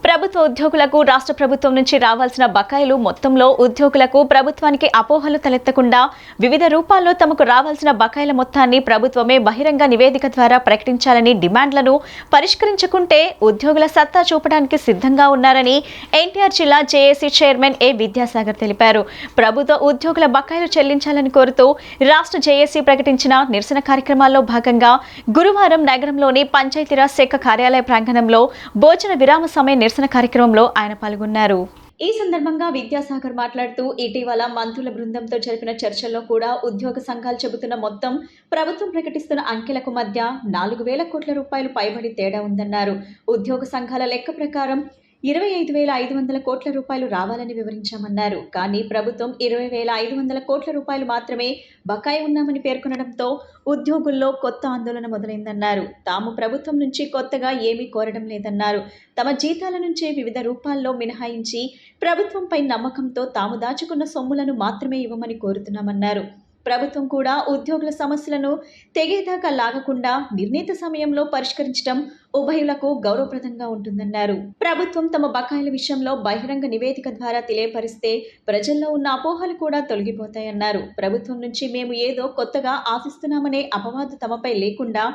ప్రభుత్వ ఉద్యోగులకు రాష్ట్ర ప్రభుత్వం నుంచి రావాల్సిన బకాయిలు మొత్తంలో ఉద్యోగులకు ప్రభుత్వానికి అపోహలు తలెత్తకుండా వివిధ రూపాల్లో తమకు రావాల్సిన బకాయిల మొత్తాన్ని ప్రభుత్వమే బహిరంగ నివేదిక ద్వారా ప్రకటించాలని డిమాండ్లను పరిష్కరించుకుంటే ఉద్యోగుల సత్తా చూపడానికి సిద్ధంగా ఉన్నారని ఎన్టీఆర్ జిల్లా జేఏసీ చైర్మన్ ఏ విద్యాసాగర్ తెలిపారు. ప్రభుత్వ ఉద్యోగుల బకాయిలు చెల్లించాలని కోరుతూ రాష్ట్ర జేఏసీ ప్రకటించిన నిరసన కార్యక్రమాల్లో భాగంగా గురువారం నగరంలోని పంచాయతీరాజ్ శాఖ కార్యాలయ ప్రాంగణంలో భోజన విరామ సమయ నిరసన కార్యక్రమంలో ఆయన పాల్గొన్నారు. ఈ సందర్భంగా విద్యాసాగర్ మాట్లాడుతూ ఇటీవల మంత్రుల బృందంతో జరిపిన చర్చల్లో కూడా ఉద్యోగ సంఘాలు చెబుతున్న మొత్తం ప్రభుత్వం ప్రకటిస్తున్న అంకెలకు మధ్య 4,000 కోట్ల రూపాయలు పైబడి తేడా ఉందన్నారు. ఉద్యోగ సంఘాల లెక్క ప్రకారం 25,500 కోట్ల రూపాయలు రావాలని వివరించామన్నారు. కానీ ప్రభుత్వం 20,500 కోట్ల రూపాయలు మాత్రమే బకాయి ఉన్నామని పేర్కొనడంతో ఉద్యోగుల్లో కొత్త ఆందోళన మొదలైందన్నారు. తాము ప్రభుత్వం నుంచి కొత్తగా ఏమీ కోరడం లేదన్నారు. తమ జీతాల నుంచే వివిధ రూపాల్లో మినహాయించి ప్రభుత్వంపై నమ్మకంతో తాము దాచుకున్న సొమ్ములను మాత్రమే ఇవ్వమని కోరుతున్నామన్నారు. ప్రభుత్వం కూడా ఉద్యోగుల సమస్యలను తెగేదాకా లాగకుండా నిర్ణీత సమయంలో పరిష్కరించడం ఉభయులకు గౌరవప్రదంగా ఉంటుందన్నారు. ప్రభుత్వం తమ బకాయిల విషయంలో బహిరంగ నివేదిక ద్వారా తెలియపరిస్తే ప్రజల్లో ఉన్న అపోహలు కూడా తొలగిపోతాయన్నారు. ప్రభుత్వం నుంచి మేము ఏదో కొత్తగా ఆశిస్తున్నామనే అపవాదు తమపై లేకుండా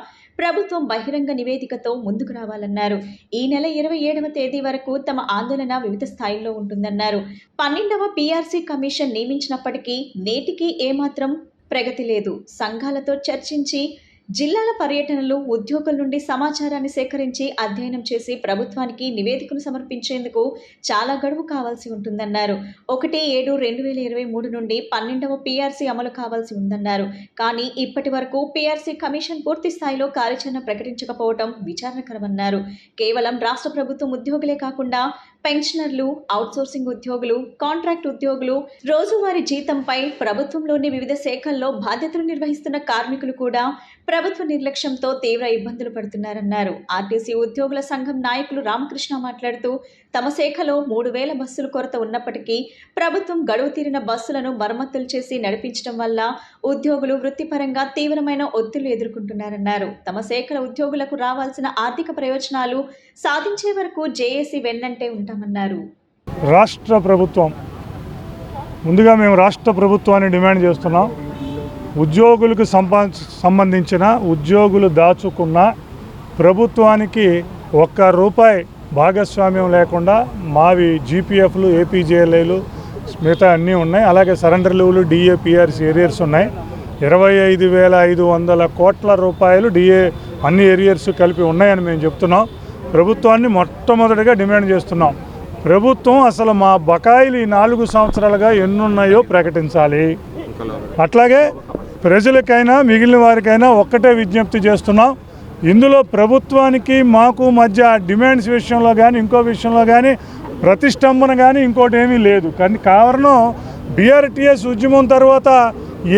ప్రభుత్వం బహిరంగ నివేదికతో ముందుకు రావాలన్నారు. ఈ నెల 27వ తేదీ వరకు తమ ఆందోళన వివిధ స్థాయిల్లో ఉంటుందన్నారు. 12వ పీఆర్సీ కమిషన్ నియమించినప్పటికీ నేటికి ఏమాత్రం ప్రగతి లేదు. సంఘాలతో చర్చించి జిల్లాల పర్యటనలు, ఉద్యోగుల నుండి సమాచారాన్ని సేకరించి అధ్యయనం చేసి ప్రభుత్వానికి నివేదికను సమర్పించేందుకు చాలా గడువు కావాల్సి ఉంటుందన్నారు. 1/7/2023 నుండి 12వ పీఆర్సీ అమలు కావాల్సి ఉందన్నారు. కానీ ఇప్పటి వరకు పీఆర్సీ కమిషన్ పూర్తి స్థాయిలో కార్యాచరణ ప్రకటించకపోవడం విచారణకరమన్నారు. కేవలం రాష్ట్ర ప్రభుత్వం ఉద్యోగులే కాకుండా పెన్షనర్లు, అవుట్సోర్సింగ్ ఉద్యోగులు, కాంట్రాక్ట్ ఉద్యోగులు, రోజువారీ జీతంపై ప్రభుత్వంలోని వివిధ శాఖల్లో బాధ్యతలు నిర్వహిస్తున్న కార్మికులు కూడా ప్రభుత్వ నిర్లక్ష్యంతో తీవ్ర ఇబ్బందులు పడుతున్నారన్నారు. ఆర్టీసీ ఉద్యోగుల సంఘం నాయకులు రామకృష్ణ మాట్లాడుతూ తమ శాఖలో 3,000 బస్సులు కొరత ఉన్నప్పటికీ ప్రభుత్వం గడువు తీరిన బస్సులను మరమ్మతులు చేసి నడిపించడం వల్ల ఉద్యోగులు వృత్తిపరంగా తీవ్రమైన ఒత్తిళ్లు ఎదుర్కొంటున్నారన్నారు. తమ శాఖల ఉద్యోగులకు రావాల్సిన ఆర్థిక ప్రయోజనాలు సాధించే వరకు జేఏసీ వెన్నంటే ఉంటామన్నారు. రాష్ట్ర ప్రభుత్వం ముందుగా మేము రాష్ట్ర ప్రభుత్వాన్ని డిమాండ్ చేస్తున్నాం. ఉద్యోగులకు సంబంధించిన ఉద్యోగులు దాచుకున్న ప్రభుత్వానికి ₹1 భాగస్వామ్యం లేకుండా మావి జీపీఎఫ్లు, ఏపీజేఎల్ఐలు, మిగతా అన్నీ ఉన్నాయి. అలాగే సరెండర్ లీవ్లు, డిఏ, పిఆర్సీ ఏరియర్స్ ఉన్నాయి. 25,500 కోట్ల రూపాయలు డిఏ అన్ని ఏరియర్స్ కలిపి ఉన్నాయని మేము చెప్తున్నాం. ప్రభుత్వాన్ని మొట్టమొదటిగా డిమాండ్ చేస్తున్నాం. ప్రభుత్వం అసలు మా బకాయిలు ఈ 4 సంవత్సరాలుగా ఎన్నున్నాయో ప్రకటించాలి. అట్లాగే ప్రజలకైనా మిగిలిన వారికైనా ఒక్కటే విజ్ఞప్తి చేస్తున్నాం. ఇందులో ప్రభుత్వానికి మాకు మధ్య డిమాండ్స్ విషయంలో కానీ ఇంకో విషయంలో కానీ ప్రతిష్టంభన కానీ ఇంకోటి ఏమీ లేదు. కానీ కారణం బీఆర్టీఎస్ ఉద్యమం తర్వాత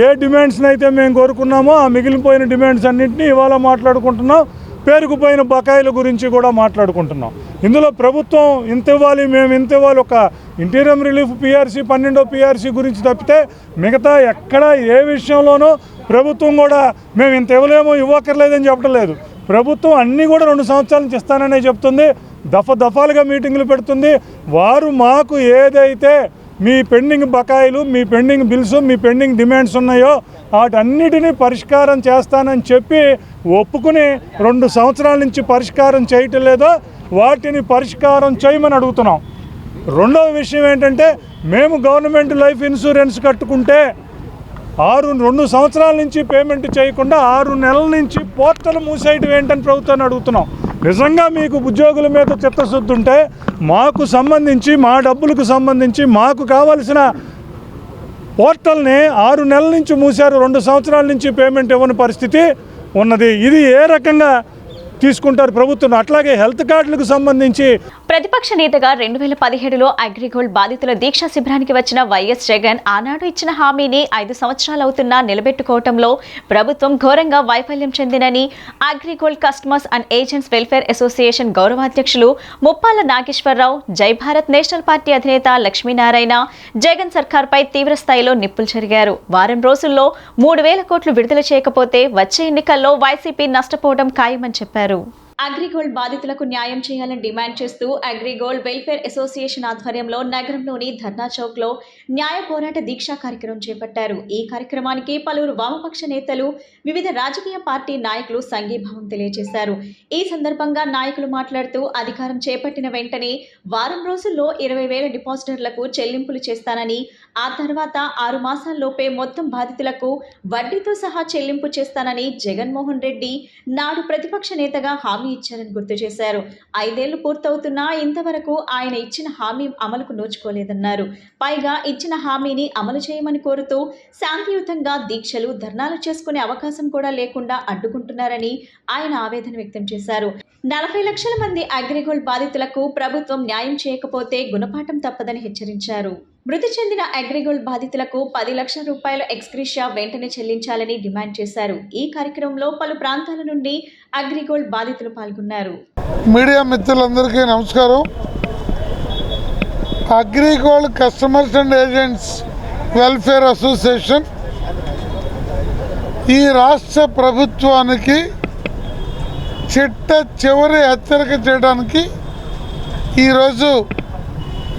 ఏ డిమాండ్స్ని అయితే మేము కోరుకున్నామో ఆ మిగిలిపోయిన డిమాండ్స్ అన్నింటినీ ఇవాళ మాట్లాడుకుంటున్నాం. పేరుకుపోయిన బకాయిల గురించి కూడా మాట్లాడుకుంటున్నాం. ఇందులో ప్రభుత్వం ఇంత ఇవ్వాలి, మేము ఇంత ఇవ్వాలి, ఒక ఇంటీరియం రిలీఫ్ పిఆర్సీ 12వ పిఆర్సీ గురించి తప్పితే మిగతా ఎక్కడ ఏ విషయంలోనూ ప్రభుత్వం కూడా మేము ఇంత ఇవ్వలేము, ఇవ్వక్కర్లేదని చెప్పడం లేదు. ప్రభుత్వం అన్నీ కూడా 2 సంవత్సరాల నుంచి ఇస్తాననే చెప్తుంది. దఫాలుగా మీటింగులు పెడుతుంది. వారు మాకు ఏదైతే మీ పెండింగ్ బకాయిలు, మీ పెండింగ్ బిల్స్, మీ పెండింగ్ డిమాండ్స్ ఉన్నాయో వాటన్నిటినీ పరిష్కారం చేస్తానని చెప్పి ఒప్పుకుని 2 సంవత్సరాల నుంచి పరిష్కారం చేయటం లేదో వాటిని పరిష్కారం చేయమని అడుగుతున్నాం. రెండవ విషయం ఏంటంటే, మేము గవర్నమెంట్ లైఫ్ ఇన్సూరెన్స్ కట్టుకుంటే 2 సంవత్సరాల నుంచి పేమెంట్ చేయకుండా 6 నెలల నుంచి పోర్టల్ మూసేయటం ఏంటని ప్రభుత్వాన్ని అడుగుతున్నాం. నిజంగా మీకు ఉద్యోగుల మీద చిత్తశుద్ధి ఉంటే మాకు సంబంధించి, మా డబ్బులకు సంబంధించి మాకు కావలసిన పోర్టల్ని 6 నెలల నుంచి మూసారు. 2 సంవత్సరాల నుంచి పేమెంట్ ఇవ్వని పరిస్థితి ఉన్నది. ఇది ఏ రకంగా తీసుకుంటారు ప్రభుత్వం? అట్లాగే హెల్త్ కార్డులకు సంబంధించి ప్రతిపక్ష నేతగా 2017లో అగ్రిగోల్డ్ బాధితుల దీక్షా శిబిరానికి వచ్చిన వైఎస్ జగన్ ఆనాడు ఇచ్చిన హామీని 5 సంవత్సరాలవుతున్నా నిలబెట్టుకోవడంలో ప్రభుత్వం ఘోరంగా వైఫల్యం చెందినని AgriGold customers and agents welfare association గౌరవాధ్యక్షులు ముప్పాల నాగేశ్వరరావు, జై భారత్ నేషనల్ పార్టీ అధినేత లక్ష్మీనారాయణ జగన్ సర్కార్పై తీవ్ర స్థాయిలో నిప్పులు చెరిగారు. వారం రోజుల్లో 3,000 కోట్లు విడుదల చేయకపోతే వచ్చే ఎన్నికల్లో వైసీపీ నష్టపోవడం ఖాయమని చెప్పారు. అగ్రిగోల్డ్ బాధితులకు న్యాయం చేయాలని డిమాండ్ చేస్తూ అగ్రిగోల్డ్ వెల్ఫేర్ అసోసియేషన్ ఆధ్వర్యంలో నగరంలోని ధర్నా చౌక్ లో న్యాయ పోరాట దీక్షా కార్యక్రమం చేపట్టారు. ఈ కార్యక్రమానికి పలువురు వామపక్ష నేతలు, వివిధ రాజకీయ పార్టీ నాయకులు సంఘీభావం తెలియజేశారు. ఈ సందర్భంగా నాయకులు మాట్లాడుతూ అధికారం చేపట్టిన వెంటనే వారం రోజుల్లో 20,000 డిపాజిటర్లకు చెల్లింపులు చేస్తానని, ఆ తర్వాత 6 మాసాల్లోపే మొత్తం బాధితులకు వడ్డీతో సహా చెల్లింపు చేస్తానని జగన్మోహన్ రెడ్డి నాడు ప్రతిపక్ష నేతగా హామీ ఇచ్చారని గుర్తు చేశారు. 5 ఏళ్లు పూర్తవుతున్నా ఇంతవరకు ఆయన ఇచ్చిన హామీ అమలుకు నోచుకోలేదన్నారు. పైగా ఇచ్చిన హామీని అమలు చేయమని కోరుతూ శాంతియుతంగా దీక్షలు, ధర్నాలు చేసుకునే అవకాశం కూడా లేకుండా అడ్డుకుంటున్నారని ఆయన ఆవేదన వ్యక్తం చేశారు. 40 లక్షల మంది అగ్రిగోల్డ్ బాధితులకు ప్రభుత్వం న్యాయం చేయకపోతే గుణపాఠం తప్పదని హెచ్చరించారు. మృతి చెందిన అగ్రిగోల్డ్ బాధితులకు 10 లక్షల రూపాయల ఎక్స్గ్రేషియా వెంటనే చెల్లించాలని డిమాండ్ చేశారు. ఈ కార్యక్రమంలో పలు ప్రాంతాల నుండి అగ్రిగోల్డ్ బాధితులు పాల్గొన్నారు. మీడియా మిత్రులందరికీ నమస్కారం. AgriGold customers and agents welfare association ఈ రాష్ట్ర ప్రభుత్వానికి చిట్ట చివరి హెచ్చరిక చేయడానికి ఈరోజు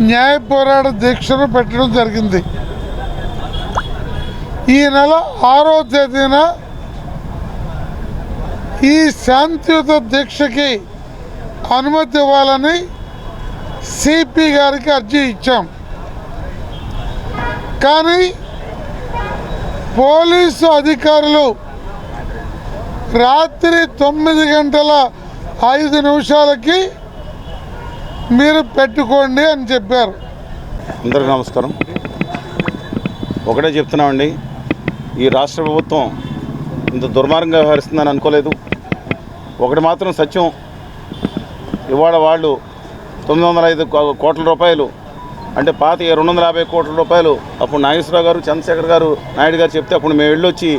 న్యాయ పోరాట దీక్షను పెట్టడం జరిగింది. ఈ నెల 6వ తేదీన ఈ శాంతియుత దీక్షకి అనుమతి ఇవ్వాలని సిపి గారికి అర్జీ ఇచ్చాం. కానీ పోలీసు అధికారులు రాత్రి 9:05 మీరు పెట్టుకోండి అని చెప్పారు. అందరికీ నమస్కారం. ఒకటే చెప్తున్నామండి, ఈ రాష్ట్ర ప్రభుత్వం ఇంత దుర్మార్గంగా వ్యవహరిస్తుందని అనుకోలేదు. ఒకటి మాత్రం సత్యం, ఇవాళ వాళ్ళు 905 కోట్ల రూపాయలు అంటే పాత 250 కోట్ల రూపాయలు అప్పుడు నాగేశ్వరరావు గారు, చంద్రశేఖర్ గారు, నాయుడు గారు చెప్తే అప్పుడు మేము వెళ్ళొచ్చి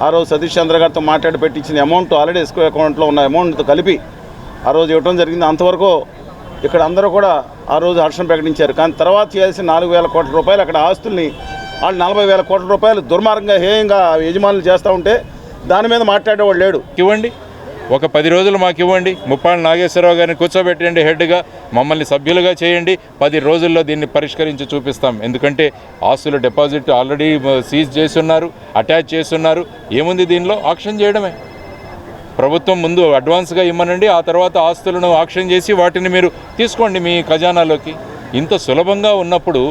ఆ రోజు సతీష్ చంద్ర గారితో మాట్లాడి పెట్టించిన అమౌంట్ ఆల్రెడీ ఎస్కో అకౌంట్లో ఉన్న అమౌంట్తో కలిపి ఆ రోజు ఇవ్వడం జరిగింది. అంతవరకు ఇక్కడ అందరూ కూడా ఆ రోజు హర్షం ప్రకటించారు. కానీ తర్వాత చేయాల్సిన 4,000 కోట్ల రూపాయలు అక్కడ ఆస్తుల్ని వాళ్ళు 40,000 కోట్ల రూపాయలు దుర్మార్గంగా హేయంగా యజమానులు చేస్తూ ఉంటే దాని మీద మాట్లాడేవాళ్ళు లేడు. ఇవ్వండి, ఒక 10 రోజులు మాకు ఇవ్వండి, ముప్పాళ్ళ నాగేశ్వరరావు గారిని కూర్చోబెట్టండి హెడ్గా, మమ్మల్ని సభ్యులుగా చేయండి, 10 రోజుల్లో దీన్ని పరిష్కరించి చూపిస్తాం. ఎందుకంటే ఆస్తుల డిపాజిట్ ఆల్రెడీ సీజ్ చేస్తున్నారు, అటాచ్ చేస్తున్నారు. ఏముంది దీనిలో? ఆక్షన్ చేయడమే. ప్రభుత్వం ముందు అడ్వాన్స్గా ఇమ్మనండి, ఆ తర్వాత ఆస్తులను ఆక్షన్ చేసి వాటిని మీరు తీసుకోండి మీ ఖజానాలోకి. ఇంత సులభంగా ఉన్నప్పుడు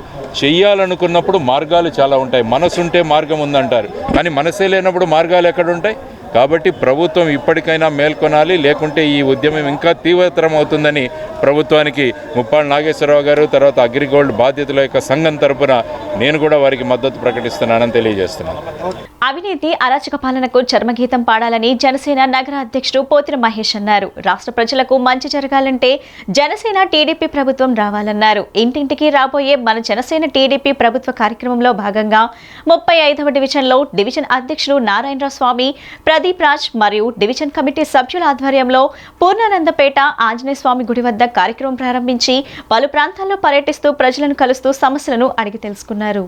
చెయ్యాలనుకున్నప్పుడు మార్గాలు చాలా ఉంటాయి. మనసుంటే మార్గం ఉందంటారు, కానీ మనసే లేనప్పుడు మార్గాలు ఎక్కడుంటాయి? కాబట్టి ప్రభుత్వం ఇప్పటికైనా మేల్కొనాలి, లేకుంటే ఈ ఉద్యమం ఇంకా తీవ్రతరం అవుతుందని ప్రభుత్వానికి ముప్పాళ్ళ నాగేశ్వరరావు గారు, తర్వాత అగ్రిగోల్డ్ బాధితుల యొక్క సంఘం తరపున నేను కూడా వారికి మద్దతు ప్రకటిస్తున్నానని తెలియజేస్తున్నాను. అవినీతి అరాచక పాలనకు చర్మగీతం పాడాలని జనసేన నగర అధ్యక్షుడు పోతిన మహేష్ అన్నారు. రాష్ట్ర ప్రజలకు మంచి జరగాలంటే జనసేన టీడీపీ ప్రభుత్వం రావాలన్నారు. ఇంటింటికి రాబోయే మన జనసేన టీడీపీ ప్రభుత్వ కార్యక్రమంలో భాగంగా 35వ డివిజన్లో డివిజన్ అధ్యక్షుడు నారాయణరావు స్వామి, ప్రదీప్ రాజ్ మరియు డివిజన్ కమిటీ సభ్యుల ఆధ్వర్యంలో పూర్ణానందపేట ఆంజనేయ స్వామి గుడి వద్ద కార్యక్రమం ప్రారంభించి పలు ప్రాంతాల్లో పర్యటిస్తూ ప్రజలను కలుస్తూ సమస్యలను అడిగి తెలుసుకున్నారు.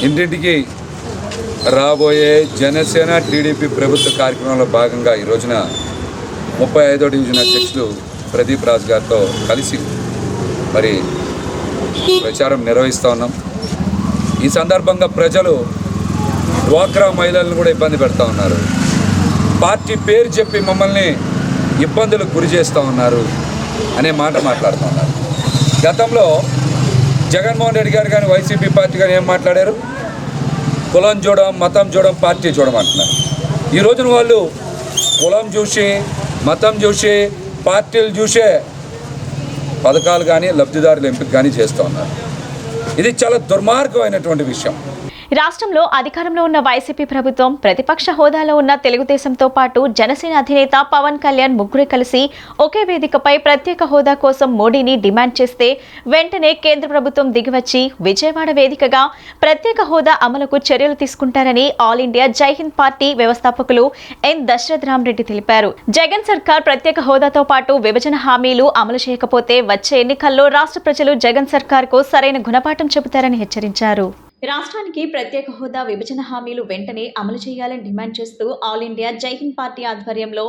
ఇంటింటికి రాబోయే జనసేన టీడీపీ ప్రభుత్వ కార్యక్రమంలో భాగంగా ఈ రోజున 35వ డివిజన్ అధ్యక్షులు ప్రదీప్ రాజ్ గారితో కలిసి మరి ప్రచారం నిర్వహిస్తూ ఉన్నాం. ఈ సందర్భంగా ప్రజలు డ్వాక్రా మహిళలను కూడా ఇబ్బంది పెడతా ఉన్నారు. పార్టీ పేరు చెప్పి మమ్మల్ని ఇబ్బందులకు గురి చేస్తూ ఉన్నారు అనే మాట మాట్లాడుతూ ఉన్నారు. గతంలో జగన్మోహన్ రెడ్డి గారు కానీ వైసీపీ పార్టీ కానీ ఏం మాట్లాడారు? కులం చూడడం, మతం చూడడం, పార్టీ చూడడం అంటున్నారు. ఈ రోజున వాళ్ళు కులం చూసి, మతం చూసి, పార్టీలు చూసే పథకాలు కానీ లబ్ధిదారుల ఎంపిక కానీ చేస్తూ ఉన్నారు. ఇది చాలా దుర్మార్గమైనటువంటి విషయం. రాష్ట్రంలో అధికారంలో ఉన్న వైసీపీ ప్రభుత్వం ప్రతిపక్ష హోదాలో ఉన్న తెలుగుదేశంతో పాటు జనసేన అధినేత పవన్ కళ్యాణ్ ముగ్గురు కలిసి ఒకే వేదికపై ప్రత్యేక హోదా కోసం మోడీని డిమాండ్ చేస్తే వెంటనే కేంద్ర ప్రభుత్వం దిగివచ్చి విజయవాడ వేదికగా ప్రత్యేక హోదా అమలుకు చర్యలు తీసుకుంటారని ఆల్ ఇండియా జై హింద్ పార్టీ వ్యవస్థాపకులు ఎన్ దశరథ్ రామరెడ్డి తెలిపారు. జగన్ సర్కార్ ప్రత్యేక హోదాతో పాటు విభజన హామీలు అమలు చేయకపోతే వచ్చే ఎన్నికల్లో రాష్ట్ర ప్రజలు జగన్ సర్కార్కు సరైన గుణపాఠం చెబుతారని హెచ్చరించారు. రాష్ట్రానికి ప్రత్యేక హోదా, విభజన హామీలు వెంటనే అమలు చేయాలని డిమాండ్ చేస్తూ ఆల్ ఇండియా జై హింద్ పార్టీ ఆధ్వర్యంలో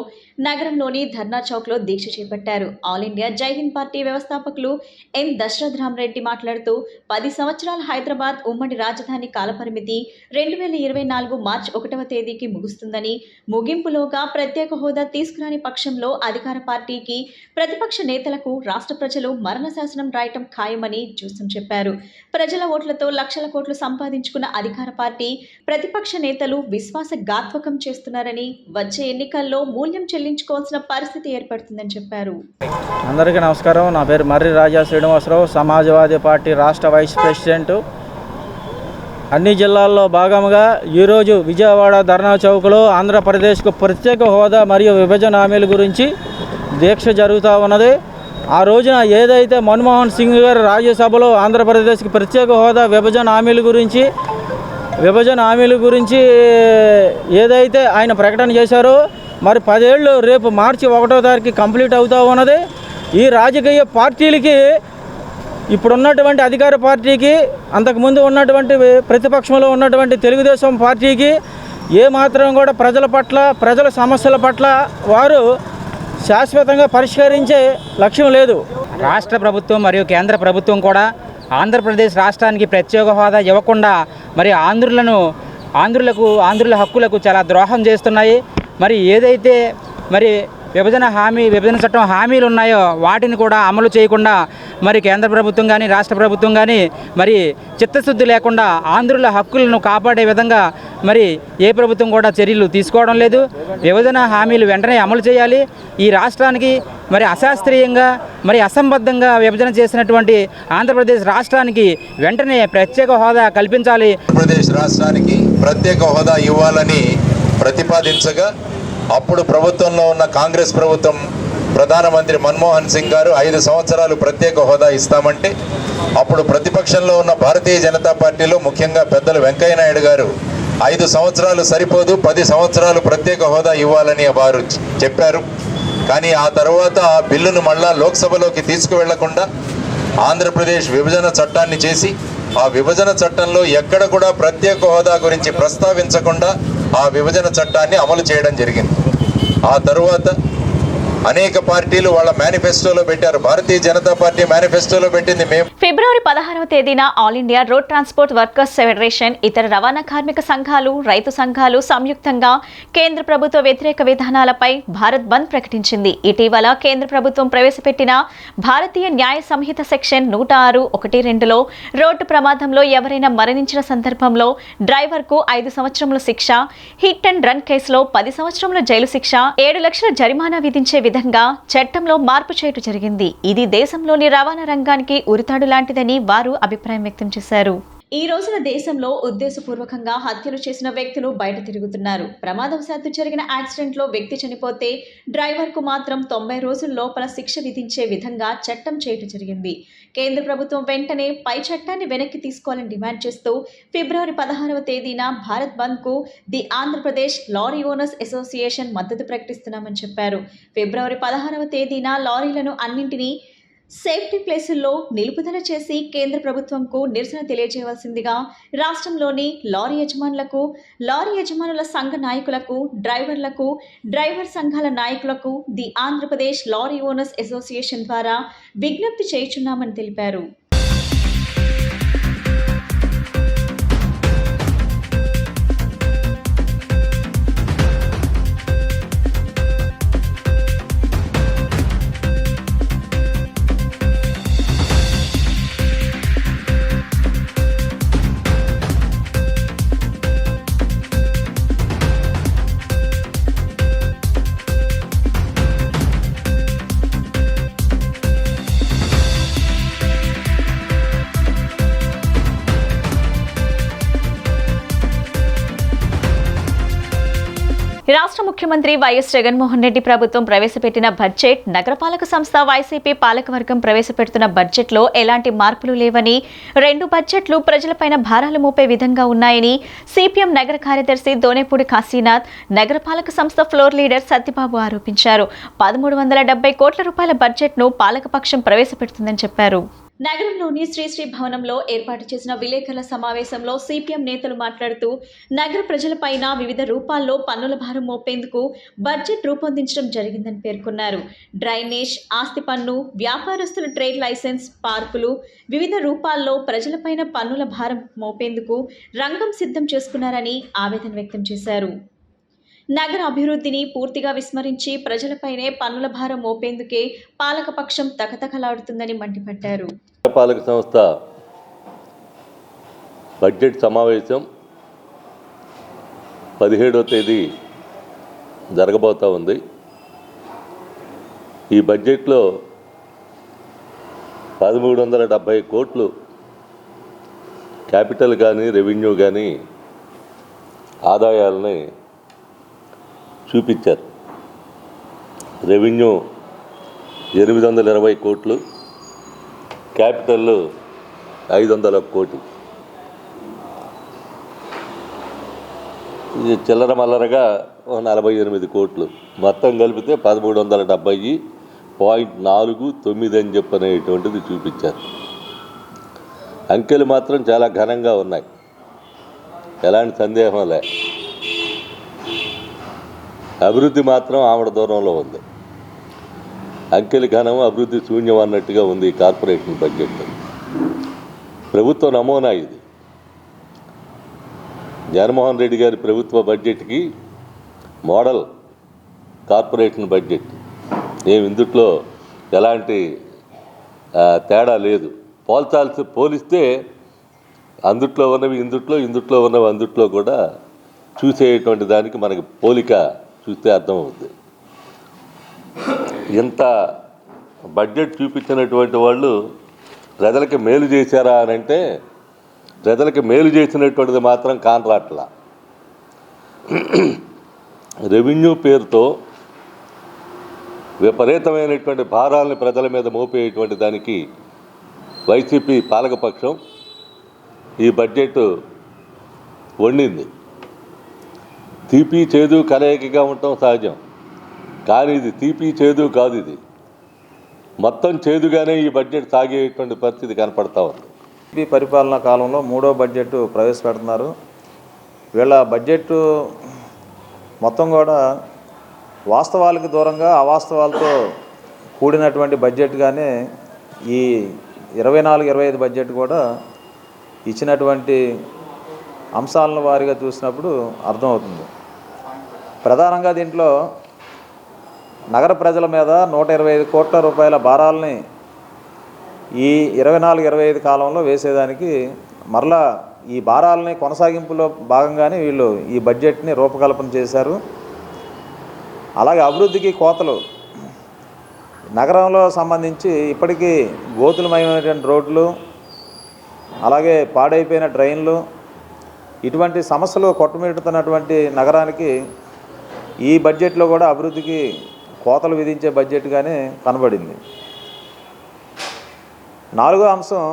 నగరంలోని ధర్నా చౌక్లో దీక్ష చేపట్టారు. ఆల్ ఇండియా జై హింద్ పార్టీ వ్యవస్థాపకులు ఎన్ దశరథ్ రామరెడ్డి మాట్లాడుతూ 10 సంవత్సరాల హైదరాబాద్ ఉమ్మడి రాజధాని కాలపరిమితి 2024 మార్చి 1వ తేదీకి ముగుస్తుందని, ముగింపులోగా ప్రత్యేక హోదా తీసుకురాని పక్షంలో అధికార పార్టీకి, ప్రతిపక్ష నేతలకు రాష్ట్ర ప్రజలు మరణ శాసనం రాయటం ఖాయమని జోస్యం చెప్పారు. ప్రజల ఓట్లతో లక్షల కోట్లు సంపాదించుకున్న అధికార పార్టీ, ప్రతిపక్ష నేతలు విశ్వాసఘాతకం చేస్తున్నారని, వచ్చే ఎన్నికల్లో మూల్యం చెల్లించుకోవాల్సిన పరిస్థితి ఏర్పడుతుందని చెప్పారు. అందరికీ నమస్కారం. నా పేరు మర్రి రాజా శ్రీనివాసరావు, సమాజ్వాదీ పార్టీ రాష్ట్ర వైస్ ప్రెసిడెంట్. అన్ని జిల్లాల్లో భాగంగా ఈరోజు విజయవాడ ధర్నా చౌక్లో ఆంధ్రప్రదేశ్కు ప్రత్యేక హోదా మరియు విభజన హామీల గురించి దీక్ష జరుగుతూ ఉన్నది. ఆ రోజున ఏదైతే మన్మోహన్ సింగ్ గారు రాజ్యసభలో ఆంధ్రప్రదేశ్కి ప్రత్యేక హోదా విభజన హామీల గురించి ఏదైతే ఆయన ప్రకటన చేశారో, మరి 10 ఏళ్ళు రేపు మార్చి 1వ తారీఖు కంప్లీట్ అవుతూ ఉన్నది. ఈ రాజకీయ పార్టీలకి, ఇప్పుడున్నటువంటి అధికార పార్టీకి, అంతకుముందు ఉన్నటువంటి ప్రతిపక్షంలో ఉన్నటువంటి తెలుగుదేశం పార్టీకి ఏమాత్రం కూడా ప్రజల పట్ల, ప్రజల సమస్యల పట్ల వారు శాశ్వతంగా పరిష్కరించే లక్ష్యం లేదు. రాష్ట్ర ప్రభుత్వం మరియు కేంద్ర ప్రభుత్వం కూడా ఆంధ్రప్రదేశ్ రాష్ట్రానికి ప్రత్యేక హోదా ఇవ్వకుండా మరి ఆంధ్రుల హక్కులకు చాలా ద్రోహం చేస్తున్నాయి. మరి ఏదైతే మరి విభజన చట్టం హామీలు ఉన్నాయో వాటిని కూడా అమలు చేయకుండా మరి కేంద్ర ప్రభుత్వం కానీ రాష్ట్ర ప్రభుత్వం కానీ మరి చిత్తశుద్ధి లేకుండా ఆంధ్రుల హక్కులను కాపాడే విధంగా మరి ఏ ప్రభుత్వం కూడా చర్యలు తీసుకోవడం లేదు. విభజన హామీలు వెంటనే అమలు చేయాలి. ఈ రాష్ట్రానికి మరి అశాస్త్రీయంగా మరి అసంబద్ధంగా విభజన చేసినటువంటి ఆంధ్రప్రదేశ్ రాష్ట్రానికి వెంటనే ప్రత్యేక హోదా కల్పించాలి. ఆంధ్రప్రదేశ్ రాష్ట్రానికి ప్రత్యేక హోదా ఇవ్వాలని ప్రతిపాదించగా అప్పుడు ప్రభుత్వంలో ఉన్న కాంగ్రెస్ ప్రభుత్వం ప్రధానమంత్రి మన్మోహన్ సింగ్ గారు 5 సంవత్సరాలు ప్రత్యేక హోదా ఇస్తామంటే అప్పుడు ప్రతిపక్షంలో ఉన్న భారతీయ జనతా పార్టీలో ముఖ్యంగా పెద్దలు వెంకయ్యనాయుడు గారు 5 సంవత్సరాలు సరిపోదు 10 సంవత్సరాలు ప్రత్యేక హోదా ఇవ్వాలని వారు చెప్పారు. కానీ ఆ తర్వాత ఆ బిల్లును మళ్ళా లోక్సభలోకి తీసుకువెళ్లకుండా ఆంధ్రప్రదేశ్ విభజన చట్టాన్ని చేసి ఆ విభజన చట్టంలో ఎక్కడ కూడా ప్రత్యేక హోదా గురించి ప్రస్తావించకుండా ఆ విభజన చట్టాన్ని అమలు చేయడం జరిగింది. ఆ తరువాత అనేక పార్టీలు వాళ్ళ మేనిఫెస్టోలో పెట్టారు. భారతీయ జనతా పార్టీ మేనిఫెస్టోలో పెట్టింది మేము. ఫిబ్రవరి 16వ తేదీన all India road transport workers federation, ఇతర రవాణా కార్మిక సంఘాలు, రైతు సంఘాలు సంయుక్తంగా కేంద్ర ప్రభుత్వ వ్యతిరేక విధానాలపై భారత్ బంద్ ప్రకటించింది. ఇటీవల కేంద్ర ప్రభుత్వం ప్రవేశపెట్టిన భారతీయ న్యాయ సంహిత సెక్షన్ 106(1)(2)లో రోడ్డు ప్రమాదంలో ఎవరైనా మరణించిన సందర్భంలో డ్రైవర్కు 5 సంవత్సరముల శిక్ష, హిట్ అండ్ రన్ కేసులో 10 సంవత్సరముల జైలు శిక్ష, 7 లక్షల జరిమానా విధించే విధంగా చట్టంలో మార్పు చేయడం జరిగింది. ఇది దేశంలోని రవాణా రంగానికి ఉరితాడు లాంటిదని వారు అభిప్రాయం వ్యక్తం చేశారు. ఈ రోజున దేశంలో ఉద్దేశపూర్వకంగా హత్యలు చేసిన వ్యక్తులు బయట తిరుగుతున్నారు. ప్రమాదవశాత్తు జరిగిన యాక్సిడెంట్లో వ్యక్తి చనిపోతే డ్రైవర్కు మాత్రం 90 రోజుల లోపల శిక్ష విధించే విధంగా చట్టం చేయడం జరిగింది. కేంద్ర ప్రభుత్వం వెంటనే పై చట్టాన్ని వెనక్కి తీసుకోవాలని డిమాండ్ చేస్తూ ఫిబ్రవరి 16వ తేదీన భారత్ బంద్కు the Andhra Pradesh lorry owners association మద్దతు ప్రకటిస్తున్నామని చెప్పారు. ఫిబ్రవరి 16వ తేదీన లారీలను అన్నింటినీ సేఫ్టీ ప్లేసుల్లో నిలుపుదల చేసి కేంద్ర ప్రభుత్వంకు నిరసన తెలియజేయవలసిందిగా రాష్ట్రంలోని లారీ యజమానుల సంఘ నాయకులకు, డ్రైవర్లకు, డ్రైవర్ సంఘాల నాయకులకు the Andhra Pradesh lorry owners association ద్వారా విజ్ఞప్తి చేయుచున్నామని తెలిపారు. రాష్ట్ర ముఖ్యమంత్రి వైఎస్ జగన్మోహన్ రెడ్డి ప్రభుత్వం ప్రవేశపెట్టిన బడ్జెట్, నగరపాలక సంస్థ వైసీపీ పాలకవర్గం ప్రవేశపెడుతున్న బడ్జెట్లో ఎలాంటి మార్పులు లేవని, 2 బడ్జెట్లు ప్రజలపైన భారాలు మోపే విధంగా ఉన్నాయని సిపిఎం నగర కార్యదర్శి దోనేపూడి కాశీనాథ్, నగరపాలక సంస్థ ఫ్లోర్ లీడర్ సత్యబాబు ఆరోపించారు. 1370 కోట్ల రూపాయల బడ్జెట్ను పాలకపక్షం ప్రవేశపెడుతుందని చెప్పారు. నగరంలోని శ్రీశ్రీ భవనంలో ఏర్పాటు చేసిన విలేకరుల సమావేశంలో సిపిఎం నేతలు మాట్లాడుతూ నగర ప్రజలపైన వివిధ రూపాల్లో పన్నుల భారం మోపేందుకు బడ్జెట్ రూపొందించడం జరిగిందని పేర్కొన్నారు. డ్రైనేజ్, ఆస్తి పన్ను, వ్యాపారస్తుల ట్రేడ్ లైసెన్స్, పార్కులు, వివిధ రూపాల్లో ప్రజలపైన పన్నుల భారం మోపేందుకు రంగం సిద్ధం చేసుకున్నారని ఆవేదన వ్యక్తం చేశారు. నగర అభివృద్ధిని పూర్తిగా విస్మరించి ప్రజలపైనే పన్నుల భారం మోపేందుకే పాలకపక్షం తకతకలాడుతుందని మండిపడ్డారు. పాలక సంస్థ బడ్జెట్ సమావేశం 17వ తేదీ జరగబోతూ ఉంది. ఈ బడ్జెట్లో 1370 కోట్లు క్యాపిటల్ కానీ రెవెన్యూ కానీ ఆదాయాలని చూపించారు. రెవెన్యూ 820 కోట్లు, క్యాపిటల్ 500 కోట్లు. ఇది చిల్లర మల్లరగా 48 కోట్లు, మొత్తం కలిపితే 1370.49 అని చెప్పనేటువంటిది చూపించారు. అంకెలు మాత్రం చాలా ఘనంగా ఉన్నాయి, ఎలాంటి సందేహం లే. అభివృద్ధి మాత్రం ఆవిడ దూరంలో ఉంది. అంకెలు ఘనం, అభివృద్ధి శూన్యం అన్నట్టుగా ఉంది ఈ కార్పొరేషన్ బడ్జెట్. ప్రభుత్వ నమూనా ఇది. జగన్మోహన్ రెడ్డి గారి ప్రభుత్వ బడ్జెట్కి మోడల్ కార్పొరేషన్ బడ్జెట్. ఇందుట్లో ఎలాంటి తేడా లేదు. పోలిస్తే అందుట్లో ఉన్నవి ఇందుట్లో ఉన్నవి అందుట్లో కూడా చూసేటువంటి దానికి మనకి పోలిక చూస్తే అర్థమవుతుంది. ఇంత బడ్జెట్ చూపించినటువంటి వాళ్ళు ప్రజలకి మేలు చేశారా అని అంటే ప్రజలకి మేలు చేసినటువంటిది మాత్రం కానరాట్లా. రెవెన్యూ పేరుతో విపరీతమైనటువంటి భారాలని ప్రజల మీద మోపేటువంటి దానికి వైసీపీ పాలకపక్షం ఈ బడ్జెట్ వండింది. తీపి చేదు కలయికగా ఉండటం సహజం, కానీ ఇది తీపి చేదు కాదు, ఇది మొత్తం చేదుగానే ఈ బడ్జెట్ సాగేటువంటి పరిస్థితి కనపడతా ఉంది. ఈ పరిపాలనా కాలంలో 3వ బడ్జెట్ ప్రవేశపెడుతున్నారు. వీళ్ళ బడ్జెట్ మొత్తం కూడా వాస్తవాలకు దూరంగా అవాస్తవాలతో కూడినటువంటి బడ్జెట్గానే ఈ 24-25 బడ్జెట్ కూడా ఇచ్చినటువంటి అంశాలను వారిగా చూసినప్పుడు అర్థమవుతుంది. ప్రధానంగా దీంట్లో నగర ప్రజల మీద 125 కోట్ల రూపాయల భారాలని ఈ 24-25 కాలంలో వేసేదానికి మరలా ఈ భారాలని కొనసాగింపులో భాగంగానే వీళ్ళు ఈ బడ్జెట్ని రూపకల్పన చేశారు. అలాగే అభివృద్ధికి కోతలు, నగరంలో సంబంధించి ఇప్పటికీ గోతులమయమైనటువంటి రోడ్లు, అలాగే పాడైపోయిన డ్రైన్లు, ఇటువంటి సమస్యలు కొట్టుమిడుతున్నటువంటి నగరానికి ఈ బడ్జెట్లో కూడా అభివృద్ధికి కోతలు విధించే బడ్జెట్గానే కనబడింది. 4వ అంశం,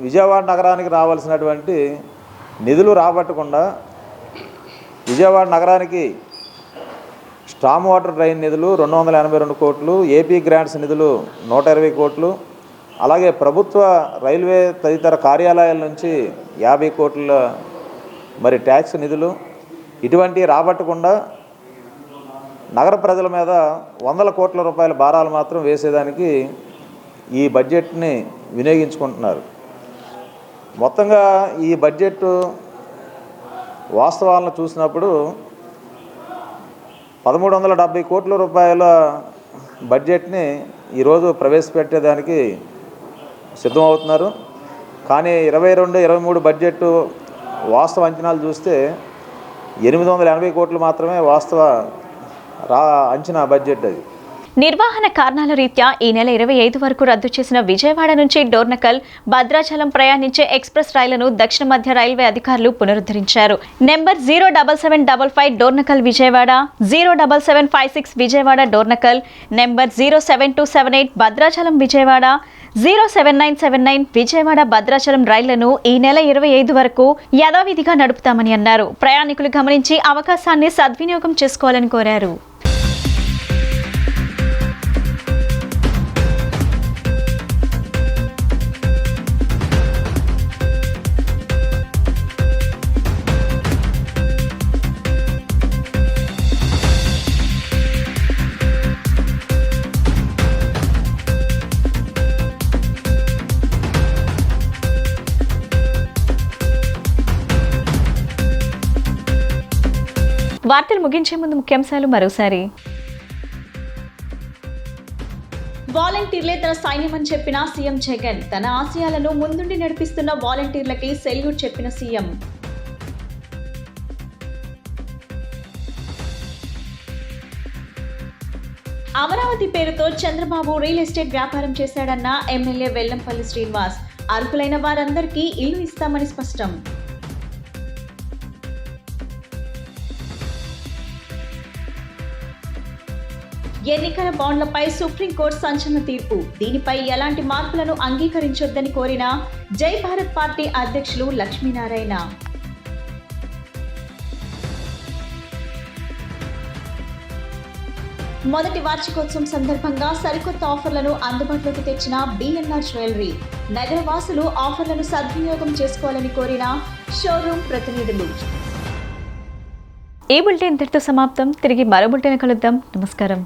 విజయవాడ నగరానికి రావాల్సినటువంటి నిధులు రాబట్టకుండా విజయవాడ నగరానికి స్టామ్ వాటర్ డ్రైన్ నిధులు 282 కోట్లు, ఏపీ గ్రాంట్స్ నిధులు 120 కోట్లు, అలాగే ప్రభుత్వ రైల్వే తదితర కార్యాలయాల నుంచి 50 కోట్ల మరి ట్యాక్స్ నిధులు, ఇటువంటి రాబట్టకుండా నగర ప్రజల మీద 100 కోట్ల రూపాయల భారాలు మాత్రం వేసేదానికి ఈ బడ్జెట్ని వినియోగించుకుంటున్నారు. మొత్తంగా ఈ బడ్జెట్ వాస్తవాలను చూసినప్పుడు 1370 కోట్ల రూపాయల బడ్జెట్ని ఈరోజు ప్రవేశపెట్టేదానికి సిద్ధమవుతున్నారు. కానీ 22-23 బడ్జెట్ వాస్తవ అంచనాలు చూస్తే 880 కోట్లు మాత్రమే వాస్తవ అంచనా బడ్జెట్ అది. నిర్వహణ కారణాల రీత్యా ఈ నెల 25 వరకు రద్దు చేసిన విజయవాడ నుంచి డోర్నకల్, భద్రాచలం ప్రయాణించే ఎక్స్ప్రెస్ రైళ్లను దక్షిణ మధ్య రైల్వే అధికారులు పునరుద్ధరించారు. నెంబర్ 07755 డోర్నకల్ విజయవాడ, 07756 విజయవాడ డోర్నకల్, నెంబర్ 07278 భద్రాచలం విజయవాడ, 07979 విజయవాడ భద్రాచలం రైళ్లను ఈ నెల 25 వరకు యథావిధిగా నడుపుతామని అన్నారు. ప్రయాణికులు గమనించి అవకాశాన్ని సద్వినియోగం చేసుకోవాలని కోరారు. వార్తలు ముగించే ముందు ముఖ్యాంశాలు మరోసారి. వాలంటీర్లే తన సైన్యమని చెప్పిన సీఎం జగన్, తన ఆశయాలను ముందుండి నడిపిస్తున్న వాలంటీర్లకి సెల్యూట్ చెప్పిన సీఎం. అమరావతి పేరుతో చంద్రబాబు రియల్ ఎస్టేట్ వ్యాపారం చేశాడన్న ఎమ్మెల్యే వెల్లంపల్లి శ్రీనివాస్, అర్హులైన వారందరికీ ఇల్లు ఇస్తామని స్పష్టం. ఎన్నికల బాండ్లపై సుప్రీంకోర్టు సంచలన తీర్పు, దీనిపై ఎలాంటి మార్పులను అంగీకరించొద్దని కోరిన జై భారత్ పార్టీ అధ్యక్షులు లక్ష్మీనారాయణ. మొదటి వార్షికోత్సవం సందర్భంగా సరికొత్త ఆఫర్లను అందుబాటులోకి తెచ్చిన బిఎన్ఆర్ జ్యువెలరీ, నగరవాసులు ఆఫర్లను సద్వినియోగం చేసుకోవాలని కోరిన షోరూమ్ ప్రతినిధులు. ఈ బులెటిన్ ఇంతటితో సమాప్తం. తిరిగి మరో బులెటిన్ కలుద్దాం. నమస్కారం.